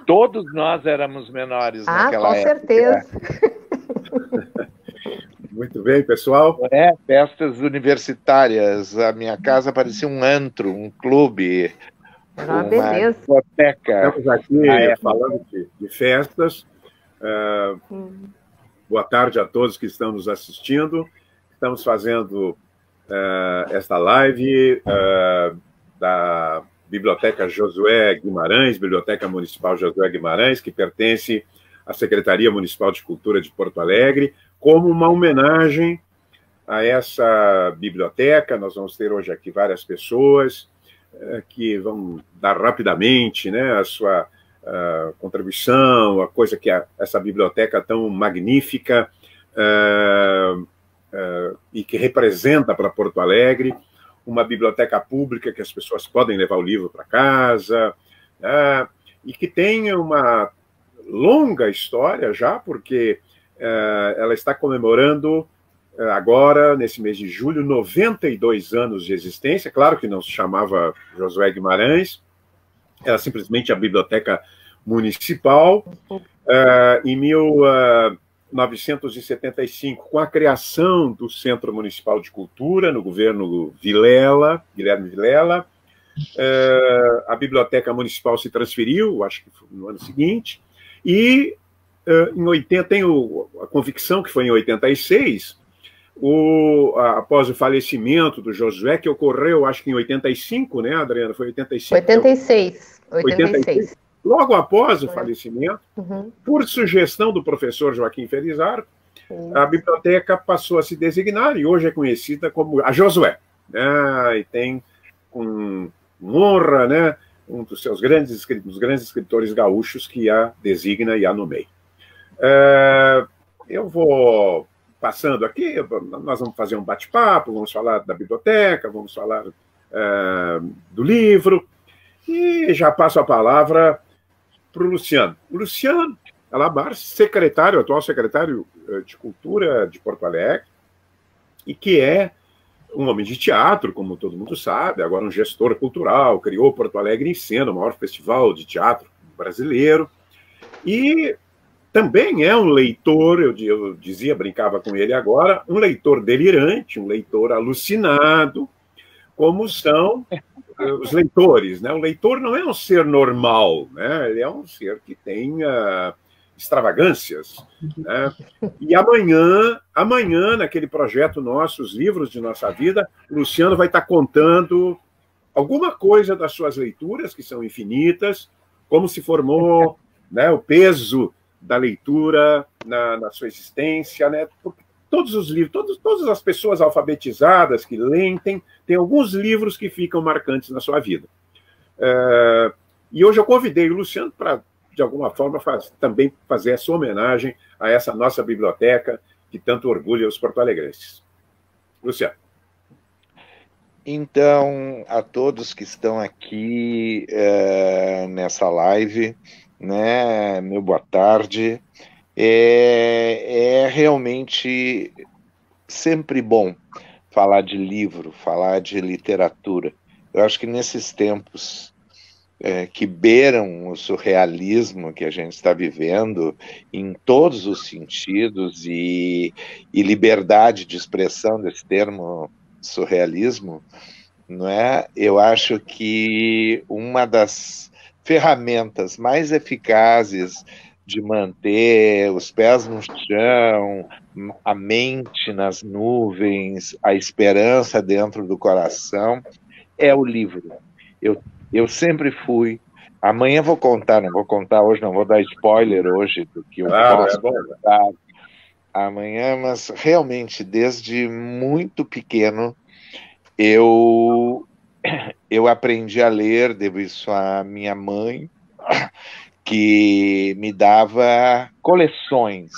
Todos nós éramos menores naquela época. Com certeza. Muito bem, pessoal. Festas universitárias. A minha casa parecia um antro, um clube, uma beleza. Biblioteca. Estamos aqui falando de festas. Boa tarde a todos que estão nos assistindo. Estamos fazendo esta live da Biblioteca Josué Guimarães, Biblioteca Municipal Josué Guimarães, que pertence à Secretaria Municipal de Cultura de Porto Alegre, como uma homenagem a essa biblioteca. Nós vamos ter hoje aqui várias pessoas que vão dar rapidamente, né, a sua contribuição, a coisa que essa biblioteca tão magnífica e que representa para Porto Alegre, uma biblioteca pública que as pessoas podem levar o livro para casa, e que tem uma longa história já, porque ela está comemorando agora, nesse mês de julho, 92 anos de existência. Claro que não se chamava Josué Guimarães, era simplesmente a Biblioteca Municipal. Em 1975, com a criação do Centro Municipal de Cultura, no governo Guilherme Vilela, a Biblioteca Municipal se transferiu, acho que foi no ano seguinte, e em 80, tenho a convicção que foi em 86, após o falecimento do Josué, que ocorreu, acho que em 85, né, Adriana? Foi 85? 86. Logo após o falecimento, por sugestão do professor Joaquim Felizardo, a biblioteca passou a se designar e hoje é conhecida como a Josué, né? E tem com honra, né, um dos seus grandes escritores gaúchos que a designa e a nomeia. Eu vou passando aqui, nós vamos fazer um bate-papo, vamos falar da biblioteca, vamos falar do livro, e já passo a palavra para o Luciano. O Luciano Alabar, atual secretário de Cultura de Porto Alegre, e que é um homem de teatro, como todo mundo sabe, agora um gestor cultural, criou Porto Alegre em Cena, o maior festival de teatro brasileiro, e também é um leitor, eu dizia, brincava com ele agora, um leitor delirante, um leitor alucinado, como são os leitores, né? O leitor não é um ser normal, né? Ele é um ser que tem extravagâncias, né? E amanhã, naquele projeto nosso, Os Livros de Nossa Vida, o Luciano vai estar contando alguma coisa das suas leituras, que são infinitas, como se formou, né, o peso da leitura na sua existência, né? Porque todos os livros, todas as pessoas alfabetizadas que leem, tem alguns livros que ficam marcantes na sua vida. E hoje eu convidei o Luciano para, de alguma forma, também fazer essa homenagem a essa nossa biblioteca que tanto orgulha os porto-alegrenses. Luciano. Então, a todos que estão aqui nessa live, né, meu boa tarde. É realmente sempre bom falar de livro, falar de literatura. Eu acho que nesses tempos que beiram o surrealismo que a gente está vivendo, em todos os sentidos, e liberdade de expressão desse termo surrealismo, não é? Eu acho que uma das ferramentas mais eficazes de manter os pés no chão, a mente nas nuvens, a esperança dentro do coração, é o livro. Eu sempre fui. Amanhã vou contar, não vou contar hoje, não vou dar spoiler hoje do que eu posso contar amanhã, mas realmente, desde muito pequeno, eu aprendi a ler, devo isso à minha mãe, que me dava coleções,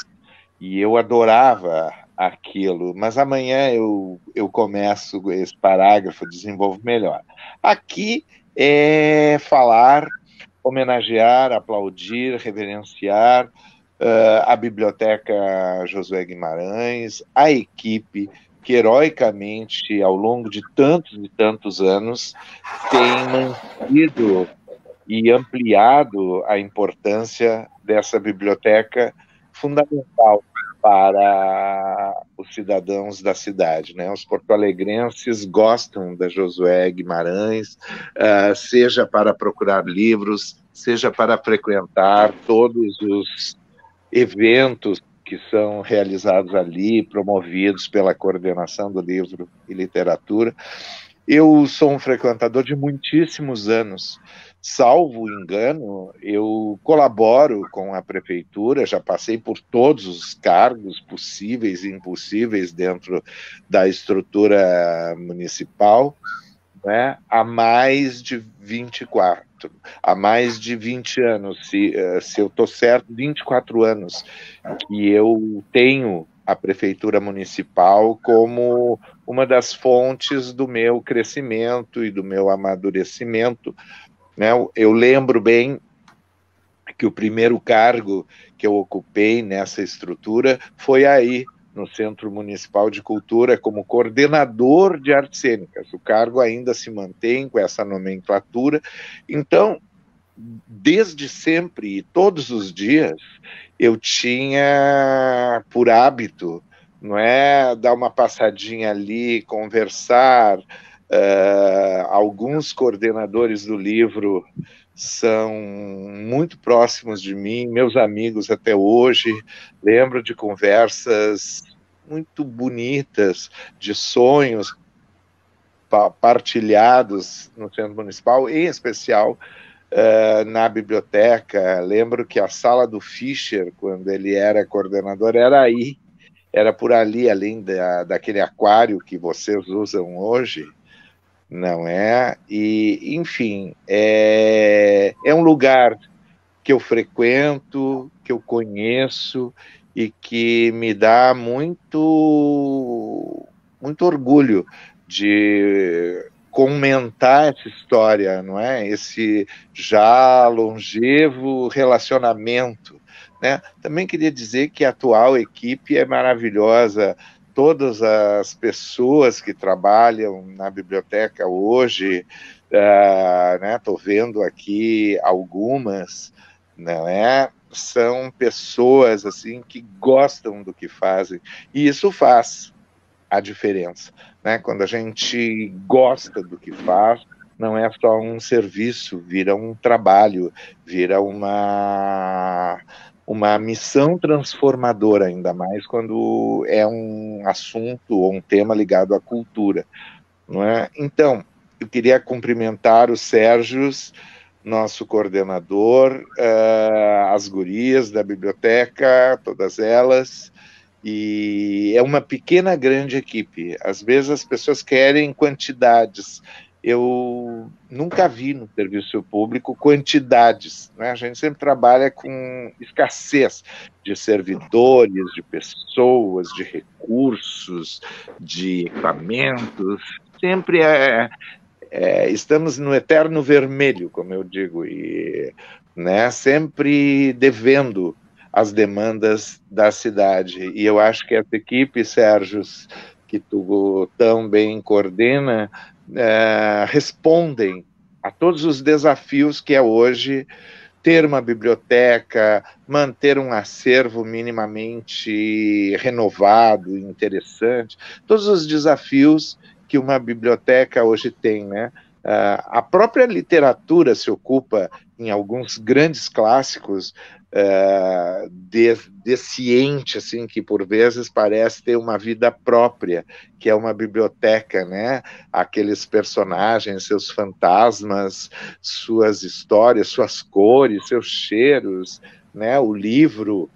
e eu adorava aquilo, mas amanhã eu começo esse parágrafo, desenvolvo melhor. Aqui é falar, homenagear, aplaudir, reverenciar a Biblioteca Josué Guimarães, a equipe que heroicamente, ao longo de tantos e tantos anos, tem mantido e ampliado a importância dessa biblioteca fundamental para os cidadãos da cidade, né? Os porto-alegrenses gostam da Josué Guimarães, seja para procurar livros, seja para frequentar todos os eventos que são realizados ali, promovidos pela Coordenação do Livro e Literatura. Eu sou um frequentador de muitíssimos anos. Salvo engano, eu colaboro com a prefeitura, já passei por todos os cargos possíveis e impossíveis dentro da estrutura municipal, né, há mais de 20 anos, se eu estou certo, 24 anos que eu tenho a prefeitura municipal como uma das fontes do meu crescimento e do meu amadurecimento, né? Eu lembro bem que o primeiro cargo que eu ocupei nessa estrutura foi aí, no Centro Municipal de Cultura, como coordenador de artes cênicas. O cargo ainda se mantém com essa nomenclatura. Então, desde sempre e todos os dias, eu tinha por hábito, não é, dar uma passadinha ali, conversar. Alguns coordenadores do livro são muito próximos de mim, meus amigos até hoje. Lembro de conversas muito bonitas, de sonhos partilhados no Centro Municipal, em especial na biblioteca. Lembro que a sala do Fischer, quando ele era coordenador, era aí, era por ali, além daquele aquário que vocês usam hoje, não é? E, enfim, é um lugar que eu frequento, que eu conheço e que me dá muito orgulho de comentar essa história, não é? Esse já longevo relacionamento, né? Também queria dizer que a atual equipe é maravilhosa. Todas as pessoas que trabalham na biblioteca hoje, né, estou vendo aqui algumas, não é? São pessoas assim que gostam do que fazem, e isso faz a diferença, né? Quando a gente gosta do que faz, não é só um serviço, vira um trabalho, vira uma missão transformadora, ainda mais quando é um assunto ou um tema ligado à cultura, não é? Então, eu queria cumprimentar o Sérgio, nosso coordenador, as gurias da biblioteca, todas elas, e é uma pequena, grande equipe. Às vezes as pessoas querem quantidades. Eu nunca vi no serviço público quantidades, né? A gente sempre trabalha com escassez de servidores, de pessoas, de recursos, de equipamentos. Sempre estamos no eterno vermelho, como eu digo, e, né, sempre devendo as demandas da cidade. E eu acho que essa equipe, Sérgio, que tu tão bem coordena, respondem a todos os desafios que é hoje ter uma biblioteca, manter um acervo minimamente renovado, interessante, todos os desafios que uma biblioteca hoje tem, né? A própria literatura se ocupa em alguns grandes clássicos desse ente, assim, que por vezes parece ter uma vida própria, que é uma biblioteca, né? Aqueles personagens, seus fantasmas, suas histórias, suas cores, seus cheiros, né? O livro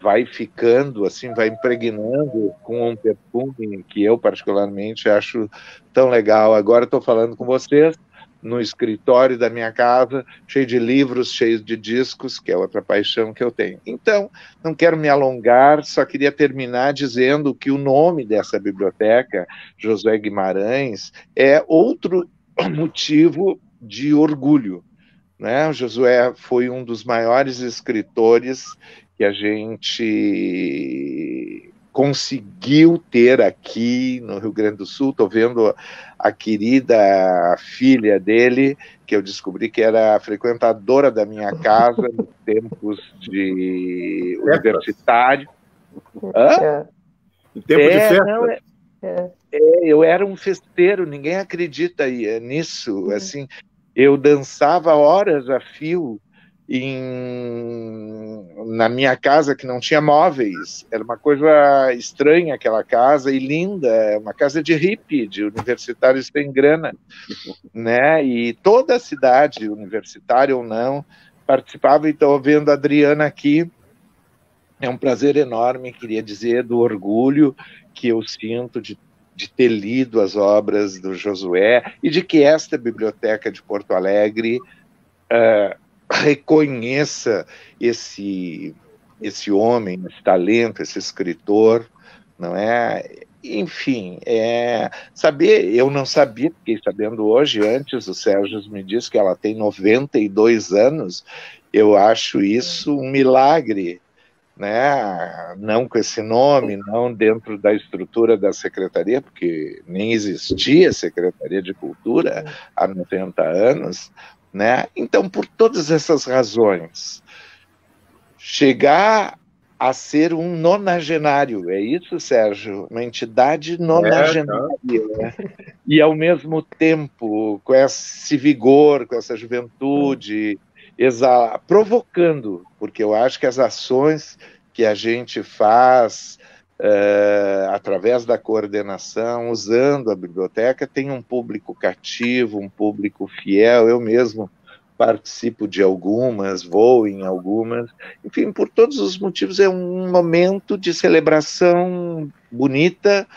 vai ficando, assim, vai impregnando com um perfume que eu particularmente acho tão legal. Agora estou falando com vocês no escritório da minha casa, cheio de livros, cheio de discos, que é outra paixão que eu tenho. Então, não quero me alongar, só queria terminar dizendo que o nome dessa biblioteca, Josué Guimarães, é outro motivo de orgulho, né? O Josué foi um dos maiores escritores que a gente conseguiu ter aqui no Rio Grande do Sul. Estou vendo a querida filha dele, que eu descobri que era frequentadora da minha casa nos tempos de universitário. Hã? Em tempo de festa? Eu era um festeiro, ninguém acredita nisso. Assim, eu dançava horas a fio na minha casa, que não tinha móveis. Era uma coisa estranha aquela casa, e linda, uma casa de hippie, de universitários sem grana, né? E toda a cidade, universitária ou não, participava. Então, vendo a Adriana aqui, é um prazer enorme, queria dizer, do orgulho que eu sinto de ter lido as obras do Josué, e de que esta Biblioteca de Porto Alegre reconheça esse homem, esse talento, esse escritor, não é? Enfim, eu não sabia, fiquei sabendo hoje, antes o Sérgio me disse que ela tem 92 anos, eu acho isso um milagre, né? Não com esse nome, não dentro da estrutura da secretaria, porque nem existia Secretaria de Cultura há 90 anos, né? Então, por todas essas razões, chegar a ser um nonagenário, é isso, Sérgio? Uma entidade nonagenária, né? E ao mesmo tempo, com esse vigor, com essa juventude, provocando, porque eu acho que as ações que a gente faz através da coordenação, usando a biblioteca, tem um público cativo, um público fiel. Eu mesmo participo de algumas, vou em algumas, enfim, por todos os motivos é um momento de celebração bonita,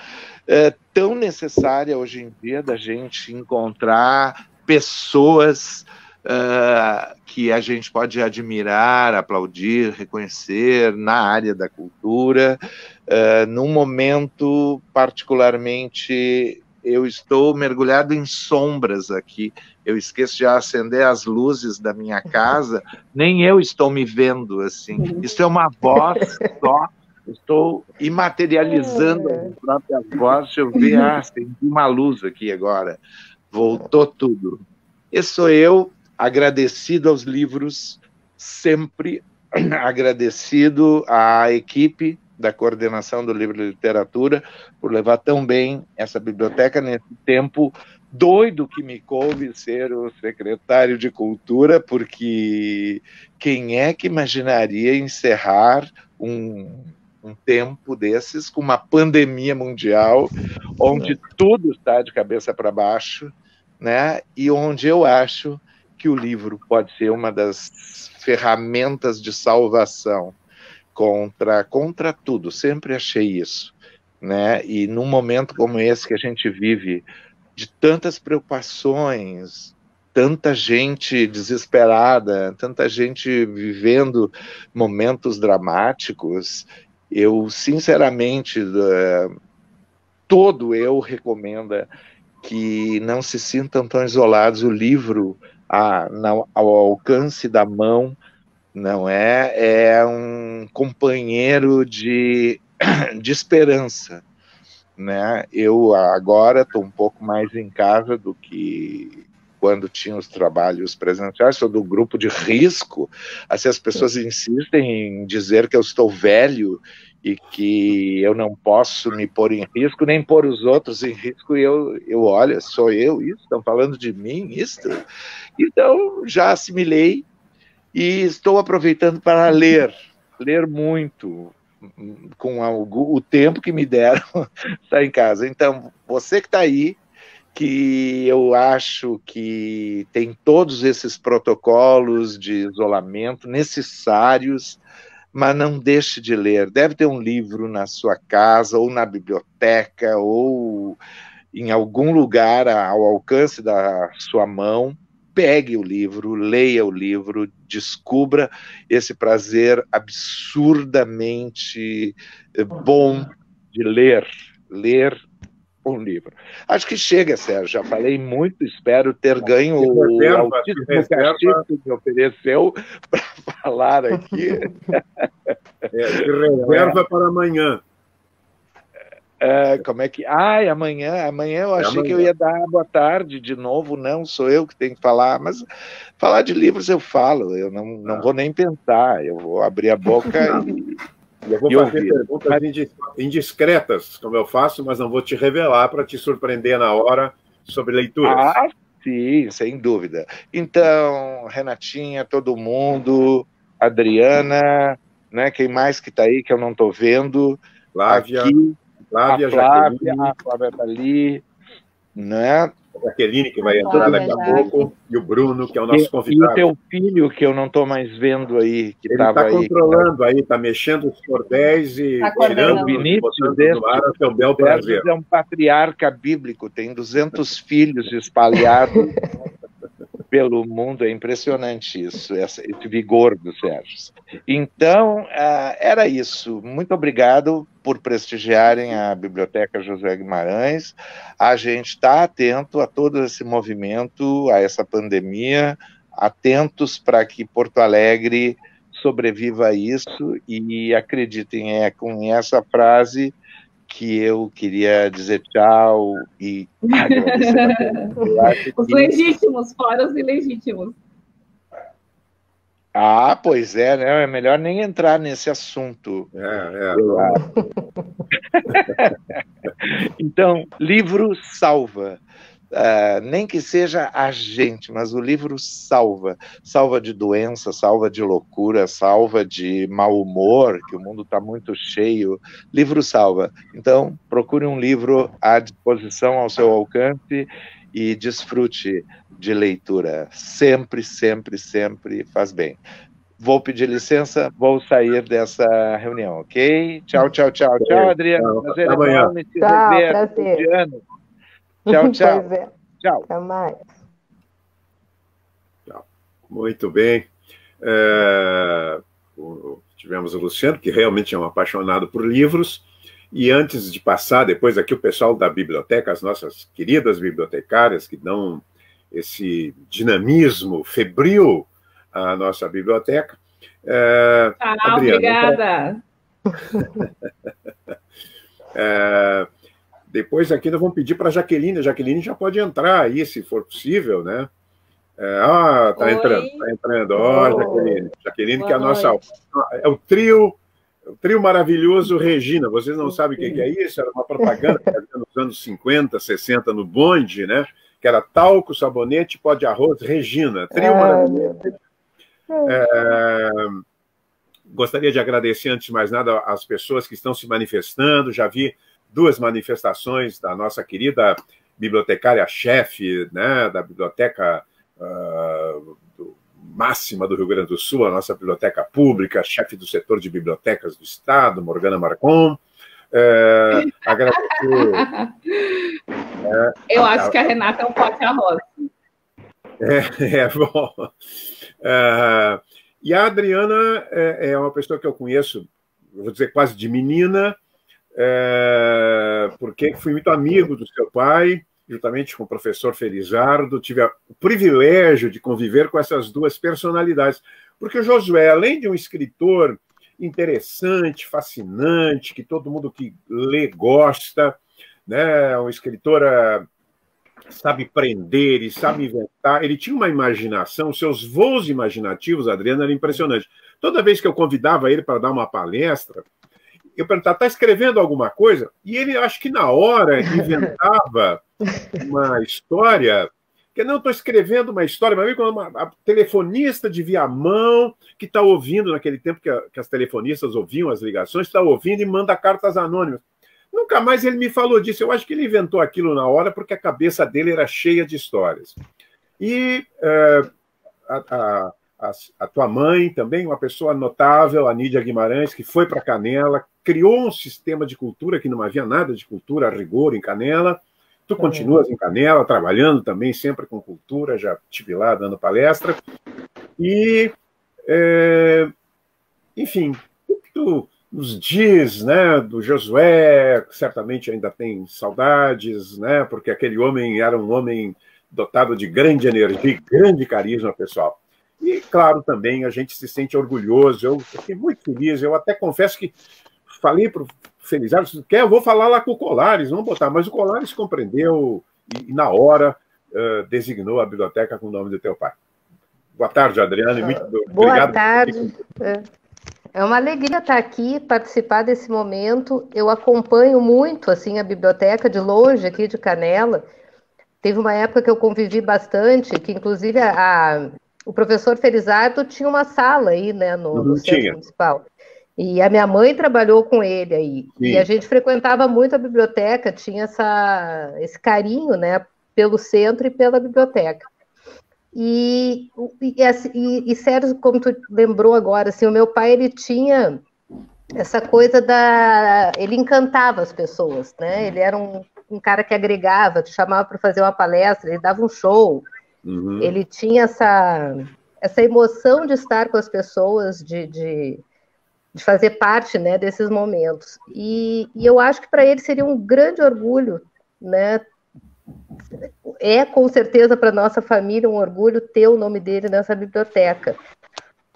tão necessária hoje em dia, da gente encontrar pessoas que a gente pode admirar, aplaudir, reconhecer na área da cultura. Num momento particularmente, eu estou mergulhado em sombras aqui, eu esqueço de acender as luzes da minha casa, nem eu estou me vendo assim, isso é uma voz só, estou imaterializando a minha própria voz. Deixa eu ver, acendi uma luz aqui agora, voltou tudo. Esse sou eu, agradecido aos livros, sempre agradecido à equipe da coordenação do Livro e Literatura por levar tão bem essa biblioteca nesse tempo doido que me coube ser o secretário de Cultura, porque quem é que imaginaria encerrar um tempo desses com uma pandemia mundial, onde tudo está de cabeça para baixo, né? E onde eu acho que o livro pode ser uma das ferramentas de salvação contra tudo. Sempre achei isso, né? E num momento como esse que a gente vive, de tantas preocupações, tanta gente desesperada, tanta gente vivendo momentos dramáticos, eu, sinceramente, todo eu recomendo que não se sintam tão isolados. O livro ao alcance da mão, não é um companheiro de esperança, né? Eu agora estou um pouco mais em casa do que quando tinha os trabalhos presenciais, sou do grupo de risco. Assim, as pessoas insistem em dizer que eu estou velho e que eu não posso me pôr em risco, nem pôr os outros em risco, e eu olha, sou eu isso? Estão falando de mim isso? Então, já assimilei e estou aproveitando para ler muito, com o tempo que me deram estar em casa. Então, você que está aí, que eu acho que tem todos esses protocolos de isolamento necessários, mas não deixe de ler. Deve ter um livro na sua casa, ou na biblioteca, ou em algum lugar ao alcance da sua mão. Pegue o livro, leia o livro, descubra esse prazer absurdamente bom de ler um livro. Acho que chega, Sérgio, já falei muito, espero ter ganho o altíssimo castigo que me ofereceu para falar aqui. Se reserva para amanhã. Como é que... amanhã eu achei que eu ia dar boa tarde de novo. Não, sou eu que tenho que falar, mas falar de livros eu falo, eu não vou nem pensar, eu vou abrir a boca e eu vou fazer perguntas indiscretas, como eu faço, mas não vou te revelar para te surpreender na hora sobre leituras. Sim, sem dúvida. Então, Renatinha, todo mundo, Adriana, né? Quem mais que está aí que eu não estou vendo? Flávia, aqui, Flávia, a Flávia está ali, né? A Jaqueline, que vai entrar daqui a pouco, e o Bruno, que é o nosso convidado. E o teu filho, que eu não estou mais vendo aí, que Ele estava está controlando aí, está mexendo os cordéis e tirando o Vinícius no ar, é um bel prazer. É um patriarca bíblico, tem 200 filhos espalhados pelo mundo, é impressionante isso, esse vigor do Sérgio. Então, era isso. Muito obrigado por prestigiarem a Biblioteca Josué Guimarães. A gente está atento a todo esse movimento, a essa pandemia, atentos para que Porto Alegre sobreviva a isso, e acreditem, é com essa frase que eu queria dizer tchau e agradecer. Os legítimos, fora os ilegítimos. Pois é, né? É melhor nem entrar nesse assunto. Então, livro salva. Nem que seja a gente, mas o livro salva. Salva de doença, salva de loucura, salva de mau humor, que o mundo está muito cheio. Livro salva. Então, procure um livro à disposição, ao seu alcance, e desfrute de leitura. Sempre, sempre, sempre faz bem. Vou pedir licença, vou sair dessa reunião, ok? Tchau, tchau, tchau. Tchau, Adriano. Prazer enorme te rever. Prazer. Tchau, tchau. Tchau. Até mais. Muito bem. Tivemos o Luciano, que realmente é um apaixonado por livros. E antes de passar, depois aqui o pessoal da biblioteca, as nossas queridas bibliotecárias, que dão esse dinamismo febril à nossa biblioteca. Adriana, obrigada. Depois aqui nós vamos pedir para a Jaqueline. A Jaqueline já pode entrar aí, se for possível, né? Tá entrando. Jaqueline. Jaqueline, que é a nossa... É o trio maravilhoso Regina. Vocês não sabem o que é isso? Era uma propaganda que havia nos anos 50, 60, no bonde, né? Que era talco, sabonete, pó de arroz, Regina. Trio maravilhoso. Gostaria de agradecer, antes de mais nada, as pessoas que estão se manifestando. Já vi 2 manifestações da nossa querida bibliotecária-chefe, né, da biblioteca máxima do Rio Grande do Sul, a nossa biblioteca pública, chefe do setor de bibliotecas do Estado, Morgana Marcon. Agradecer. Eu acho que a Renata é um pote-arroz. Bom. E a Adriana é uma pessoa que eu conheço, vou dizer, quase de menina, porque fui muito amigo do seu pai, juntamente com o professor Felizardo, tive o privilégio de conviver com essas 2 personalidades, porque o Josué, além de um escritor interessante, fascinante, que todo mundo que lê gosta, né, um escritor sabe prender e sabe inventar, ele tinha uma imaginação, seus voos imaginativos, Adriana, era impressionante. Toda vez que eu convidava ele para dar uma palestra, eu perguntava, está escrevendo alguma coisa? E ele, acho que na hora, inventava uma história, que não estou escrevendo uma história, mas a telefonista de Viamão, que está ouvindo, naquele tempo que as telefonistas ouviam as ligações, está ouvindo e manda cartas anônimas. Nunca mais ele me falou disso. Eu acho que ele inventou aquilo na hora porque a cabeça dele era cheia de histórias. E a tua mãe também, uma pessoa notável, a Nídia Guimarães, que foi para Canela, criou um sistema de cultura que não havia nada de cultura a rigor em Canela. Tu continuas em Canela, trabalhando também sempre com cultura, já estive lá dando palestra. E, enfim, o que tu nos diz, né, do Josué, certamente ainda tem saudades, né, porque aquele homem era um homem dotado de grande energia e grande carisma pessoal. E, claro, também a gente se sente orgulhoso, eu fiquei muito feliz, eu até confesso que falei para o Felizardo, se quer, eu vou falar lá com o Colares, vamos botar. Mas o Colares compreendeu e na hora, designou a biblioteca com o nome do teu pai. Boa tarde, Adriane. Muito obrigado. Boa tarde. É uma alegria estar aqui, participar desse momento. Eu acompanho muito assim, a biblioteca de longe, aqui de Canela. Teve uma época que eu convivi bastante, que inclusive o professor Felizardo tinha uma sala aí, né, no centro municipal. E a minha mãe trabalhou com ele aí. Sim. E a gente frequentava muito a biblioteca, tinha esse carinho, né, pelo centro e pela biblioteca. E Sérgio, como tu lembrou agora, assim, o meu pai, ele tinha essa coisa ele encantava as pessoas, né? Ele era um cara que agregava, te chamava para fazer uma palestra, ele dava um show. Uhum. Ele tinha essa emoção de estar com as pessoas, de fazer parte, né, desses momentos. E eu acho que para ele seria um grande orgulho, né? Com certeza para nossa família um orgulho ter o nome dele nessa biblioteca,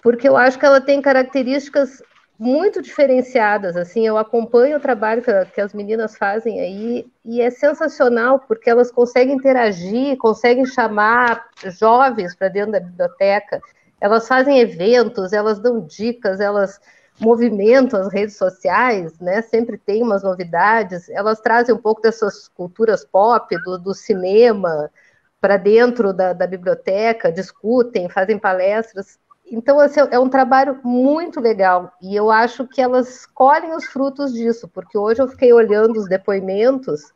porque eu acho que ela tem características muito diferenciadas, assim, eu acompanho o trabalho que as meninas fazem aí, e é sensacional, porque elas conseguem interagir, conseguem chamar jovens para dentro da biblioteca, elas fazem eventos, elas dão dicas, elas movimentam as redes sociais, né? Sempre tem umas novidades, elas trazem um pouco dessas culturas pop, do cinema, para dentro da biblioteca, discutem, fazem palestras. Então, assim, é um trabalho muito legal, e eu acho que elas colhem os frutos disso, porque hoje eu fiquei olhando os depoimentos,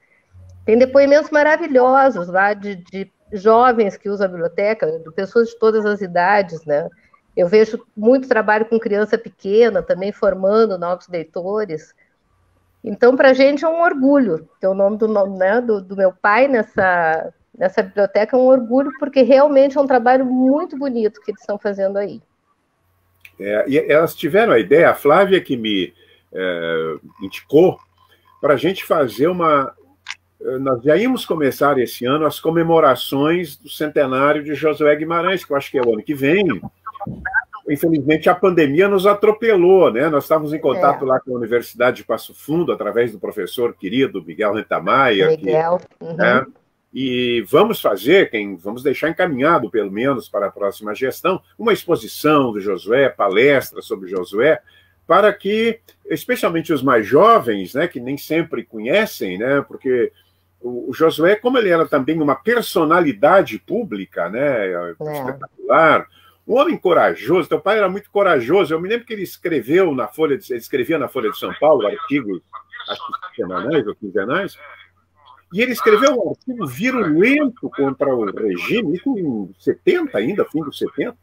tem depoimentos maravilhosos lá de jovens que usam a biblioteca, de pessoas de todas as idades, né? Eu vejo muito trabalho com criança pequena, também formando novos leitores. Então, para a gente é um orgulho ter o nome do meu pai nessa biblioteca, é um orgulho, porque realmente é um trabalho muito bonito que eles estão fazendo aí. E elas tiveram a ideia, a Flávia que me indicou, para a gente fazer nós já íamos começar esse ano as comemorações do centenário de Josué Guimarães, que eu acho que é o ano que vem. Infelizmente, a pandemia nos atropelou, né? Nós estávamos em contato lá com a Universidade de Passo Fundo, através do professor querido Miguel Rentamaia. Miguel. Né? E vamos deixar encaminhado, pelo menos, para a próxima gestão, uma exposição do Josué, palestra sobre Josué, para que, especialmente os mais jovens, né, que nem sempre conhecem, né, porque o Josué, como ele era também uma personalidade pública, né, espetacular, um homem corajoso, teu pai era muito corajoso, eu me lembro que ele escrevia na Folha de São Paulo, artigos, acho que semanais ou quinzenais, e ele escreveu um artigo virulento contra o regime, isso em 70 ainda, fim dos 70.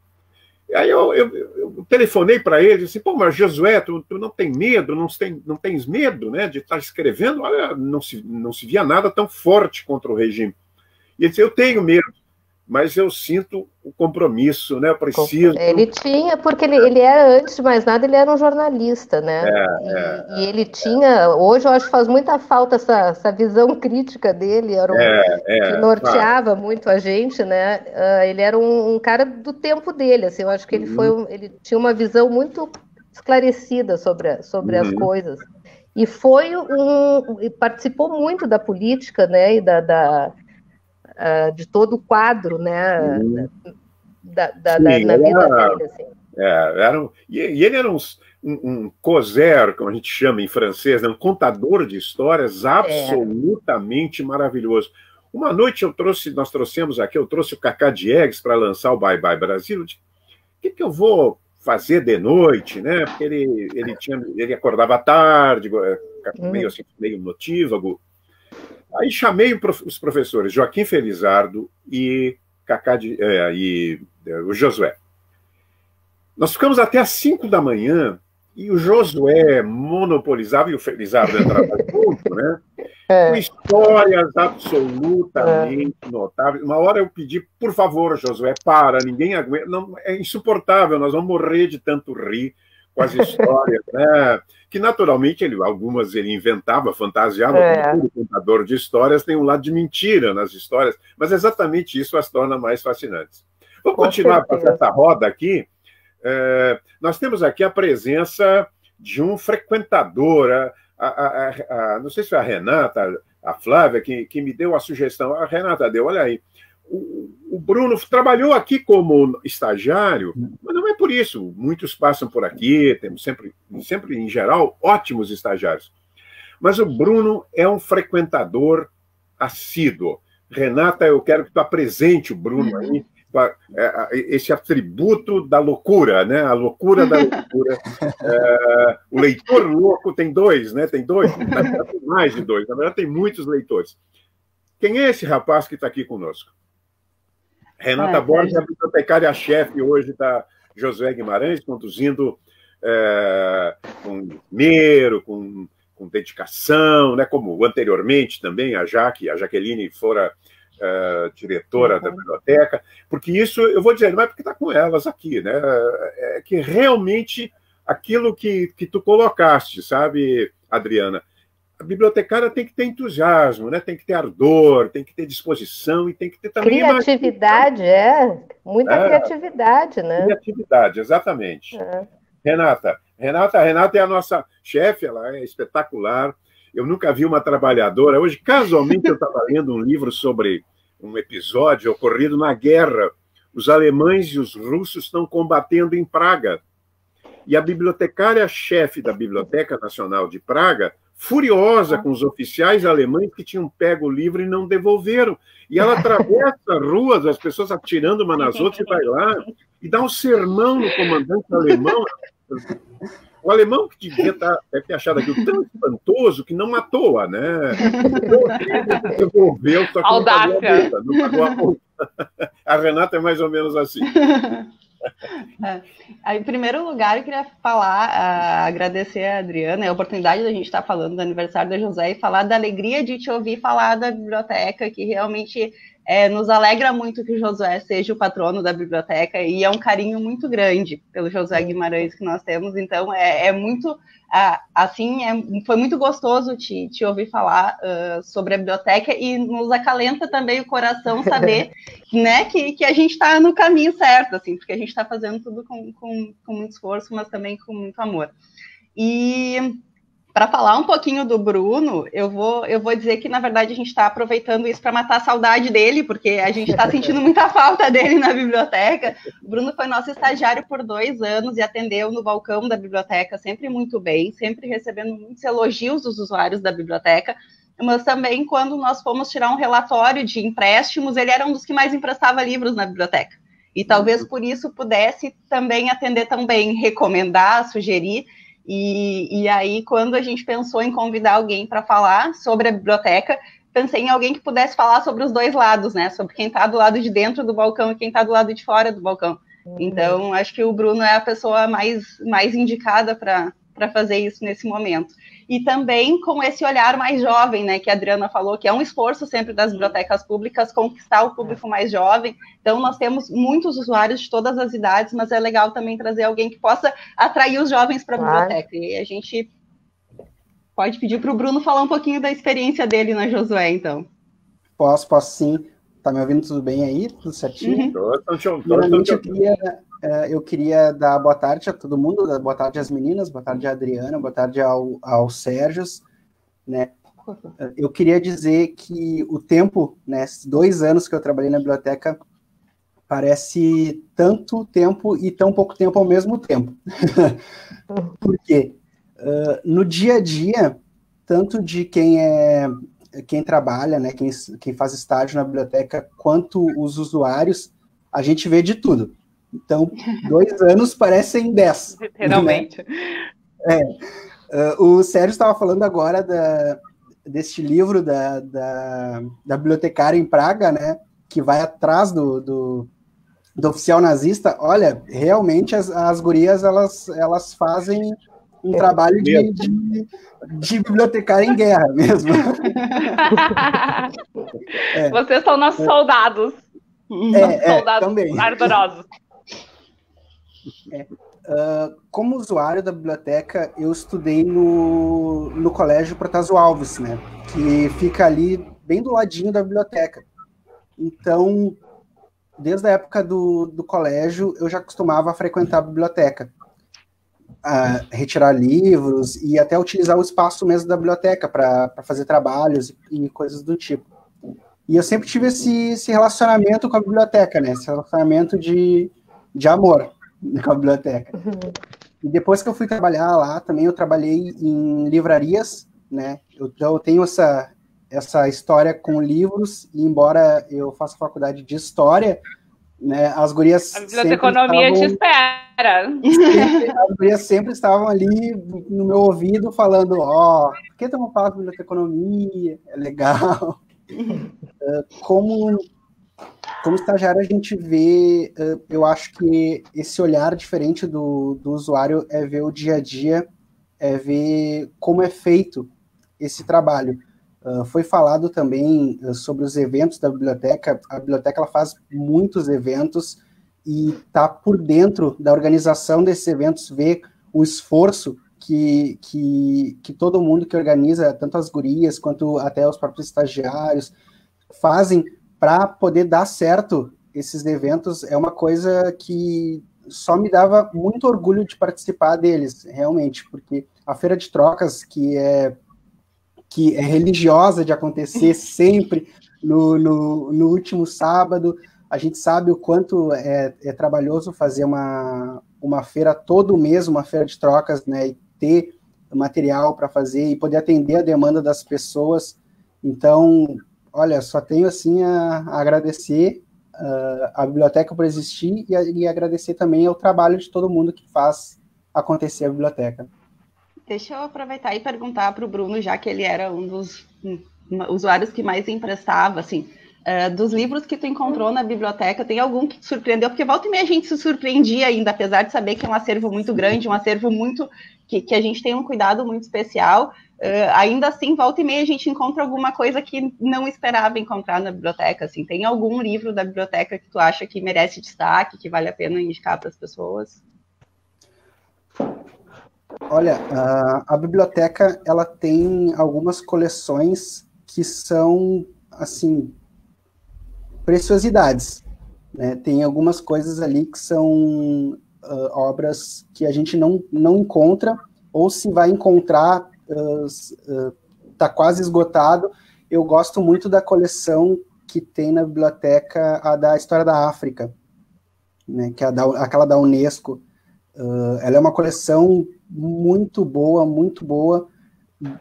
E aí eu telefonei para ele, disse, pô, mas Josué, tu não tem medo, não tens medo, né, de estar escrevendo? Olha, não se via nada tão forte contra o regime. E ele disse, eu tenho medo, mas eu sinto o compromisso, né? Eu preciso... Ele tinha, porque ele era, antes de mais nada, ele era um jornalista, né? E ele tinha... Hoje eu acho que faz muita falta essa visão crítica dele, que norteava muito a gente, né? Ele era um cara do tempo dele, assim, eu acho que ele tinha uma visão muito esclarecida sobre as coisas. E participou muito da política, né? E de todo o quadro, né, na vida dele, assim. E ele era um causer, como a gente chama em francês, né, um contador de histórias absolutamente maravilhoso. Uma noite eu trouxe o Cacá Diegues para lançar o Bye Bye Brasil. Eu disse, o que eu vou fazer de noite, né? Porque ele acordava tarde, meio notívago. Aí chamei os professores Joaquim Felizardo e o Josué. Nós ficamos até às 5 da manhã e o Josué monopolizava e o Felizardo entrava junto, né? Com histórias absolutamente notáveis. Uma hora eu pedi, por favor, Josué, ninguém aguenta. Não, é insuportável, nós vamos morrer de tanto rir com as histórias, né? Que naturalmente algumas ele inventava, fantasiava, como todo contador de histórias tem um lado de mentira nas histórias, mas exatamente isso as torna mais fascinantes. Vamos continuar com essa roda aqui. Nós temos aqui a presença de um frequentador. não sei se foi a Renata, a Flávia, que me deu a sugestão. A Renata deu, olha aí, o Bruno trabalhou aqui como estagiário, mas não é por isso. Muitos passam por aqui, temos sempre, em geral, ótimos estagiários. Mas o Bruno é um frequentador assíduo. Renata, eu quero que tu apresente o Bruno aí, esse atributo da loucura, né? A loucura da loucura. O leitor louco tem dois, né? Tem mais de dois. Na verdade, tem muitos leitores. Quem é esse rapaz que está aqui conosco? Renata Borges é a bibliotecária-chefe hoje da Josué Guimarães, conduzindo com esmero, com dedicação, né? Como anteriormente também a Jaqueline fora diretora da biblioteca, porque isso, eu vou dizer, não é porque está com elas aqui, né? É que realmente aquilo que tu colocaste, sabe, Adriana? A bibliotecária tem que ter entusiasmo, né? Tem que ter ardor, tem que ter disposição e tem que ter também... Criatividade, muita criatividade, né? Criatividade, exatamente. Renata é a nossa chefe, ela é espetacular. Eu nunca vi uma trabalhadora. Hoje, casualmente, eu estava lendo um livro sobre um episódio ocorrido na guerra. Os alemães e os russos estão combatendo em Praga. E a bibliotecária-chefe da Biblioteca Nacional de Praga, furiosa com os oficiais alemães que tinham pego o livro e não devolveram. E ela atravessa ruas, as pessoas atirando uma nas outras, e vai lá e dá um sermão no comandante alemão. O alemão que deve ter achado aquilo tão espantoso que não matou-a, né? Devolveu, só que audácia. Não pagou a multa. A Renata é mais ou menos assim. Em primeiro lugar, eu queria agradecer a Adriana, a oportunidade da gente estar falando do aniversário da José e falar da alegria de te ouvir falar da biblioteca, que realmente nos alegra muito que o Josué seja o patrono da biblioteca, e é um carinho muito grande pelo Josué Guimarães que nós temos, então muito, foi muito gostoso te ouvir falar sobre a biblioteca, e nos acalenta também o coração saber né, que a gente está no caminho certo, assim, porque a gente está fazendo tudo com muito esforço, mas também com muito amor. E para falar um pouquinho do Bruno, eu vou dizer que, na verdade, a gente está aproveitando isso para matar a saudade dele, porque a gente está sentindo muita falta dele na biblioteca. O Bruno foi nosso estagiário por 2 anos e atendeu no balcão da biblioteca sempre muito bem, sempre recebendo muitos elogios dos usuários da biblioteca, mas também quando nós fomos tirar um relatório de empréstimos, ele era um dos que mais emprestava livros na biblioteca. E talvez por isso pudesse também atender tão bem, recomendar, sugerir. E aí, quando a gente pensou em convidar alguém para falar sobre a biblioteca, pensei em alguém que pudesse falar sobre os dois lados, né? Sobre quem está do lado de dentro do balcão e quem está do lado de fora do balcão. Então, acho que o Bruno é a pessoa mais indicada para fazer isso nesse momento. E também com esse olhar mais jovem, né, que a Adriana falou, que é um esforço sempre das bibliotecas públicas conquistar o público mais jovem. Então, nós temos muitos usuários de todas as idades, mas é legal também trazer alguém que possa atrair os jovens para a biblioteca. E a gente pode pedir para o Bruno falar um pouquinho da experiência dele na Josué, então. Posso sim. Tá me ouvindo tudo bem aí? Tudo certinho? Primeiramente, eu queria dar boa tarde a todo mundo, boa tarde às meninas, boa tarde à Adriana, boa tarde ao Sérgio, né? Eu queria dizer que o tempo, né, esses 2 anos que eu trabalhei na biblioteca, parece tanto tempo e tão pouco tempo ao mesmo tempo. Por quê? No dia a dia, tanto de quem trabalha, né, quem faz estágio na biblioteca, quanto os usuários, a gente vê de tudo. Então, 2 anos parecem 10. Literalmente. Né? O Sérgio estava falando agora deste livro da bibliotecária em Praga, né, que vai atrás do oficial nazista. Olha, realmente as gurias, elas fazem um trabalho de bibliotecária em guerra mesmo. Vocês são nossos soldados. Soldados também. ardorosos. Como usuário da biblioteca, eu estudei no Colégio Protásio Alves, né, que fica ali bem do ladinho da biblioteca. Então, desde a época do colégio, eu já costumava frequentar a biblioteca. retirar livros e até utilizar o espaço mesmo da biblioteca para fazer trabalhos e coisas do tipo. E eu sempre tive esse relacionamento com a biblioteca, né? Esse relacionamento de amor com a biblioteca. E depois que eu fui trabalhar lá, também eu trabalhei em livrarias, né? Eu tenho essa história com livros, e embora eu faça faculdade de história, né, as gurias... A biblioteconomia te espera. As gurias sempre estavam ali no meu ouvido falando, por que tu não fala de biblioteconomia? É legal. Como estagiário, a gente vê, eu acho que esse olhar diferente do usuário é ver o dia a dia, é ver como é feito esse trabalho. Foi falado também sobre os eventos da biblioteca. A biblioteca ela faz muitos eventos e está por dentro da organização desses eventos, vê o esforço que todo mundo que organiza, tanto as gurias quanto até os próprios estagiários, fazem para poder dar certo esses eventos. É uma coisa que só me dava muito orgulho de participar deles, realmente, porque a Feira de Trocas, que é religiosa de acontecer sempre no último sábado, a gente sabe o quanto é trabalhoso fazer uma feira todo mês, uma feira de trocas, né, e ter material para fazer e poder atender a demanda das pessoas. Então, olha, só tenho assim a agradecer a biblioteca por existir e agradecer também ao trabalho de todo mundo que faz acontecer a biblioteca. Deixa eu aproveitar e perguntar para o Bruno, já que ele era um dos usuários que mais emprestava, assim, dos livros que tu encontrou na biblioteca, tem algum que te surpreendeu? Porque volta e meia a gente se surpreendia ainda, apesar de saber que é um acervo muito grande, um acervo muito que a gente tem um cuidado muito especial, ainda assim, volta e meia a gente encontra alguma coisa que não esperava encontrar na biblioteca, assim. Tem algum livro da biblioteca que tu acha que merece destaque, que vale a pena indicar para as pessoas? Olha, a biblioteca, ela tem algumas coleções que são, assim, preciosidades, né? Tem algumas coisas ali que são obras que a gente não encontra, ou se vai encontrar, está quase esgotado. Eu gosto muito da coleção que tem na biblioteca, a da História da África, né? Que é aquela da Unesco. Ela é uma coleção muito boa,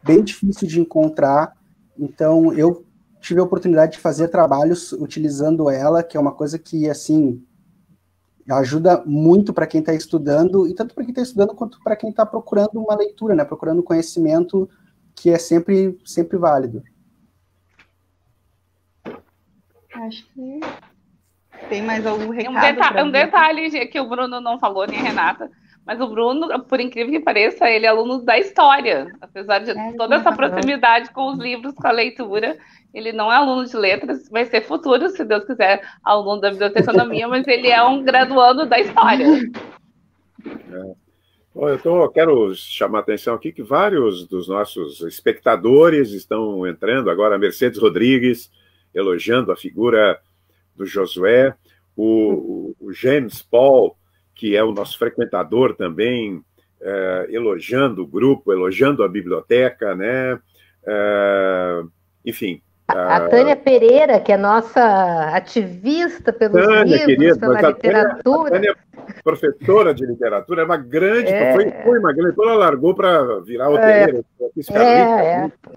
bem difícil de encontrar. Então, eu tive a oportunidade de fazer trabalhos utilizando ela, que é uma coisa que, assim, ajuda muito para quem está estudando, e tanto para quem está estudando quanto para quem está procurando uma leitura, né? Procurando conhecimento, que é sempre válido. Acho que tem mais algum recado? Um detalhe que o Bruno não falou, nem a Renata, mas o Bruno, por incrível que pareça, ele é aluno da história. Apesar de toda essa proximidade com os livros, com a leitura, ele não é aluno de letras, vai ser futuro, se Deus quiser, aluno da biblioteconomia, mas ele é um graduando da história. Eu quero chamar a atenção aqui que vários dos nossos espectadores estão entrando agora, a Mercedes Rodrigues, elogiando a figura do Josué, o James Paul, que é o nosso frequentador também, elogiando o grupo, elogiando a biblioteca, né? Enfim. A Tânia Pereira, que é nossa ativista pelos livros, querida, pela literatura. A Tânia, professora de literatura, é uma grande, foi uma grande, ela largou para virar hoteleira.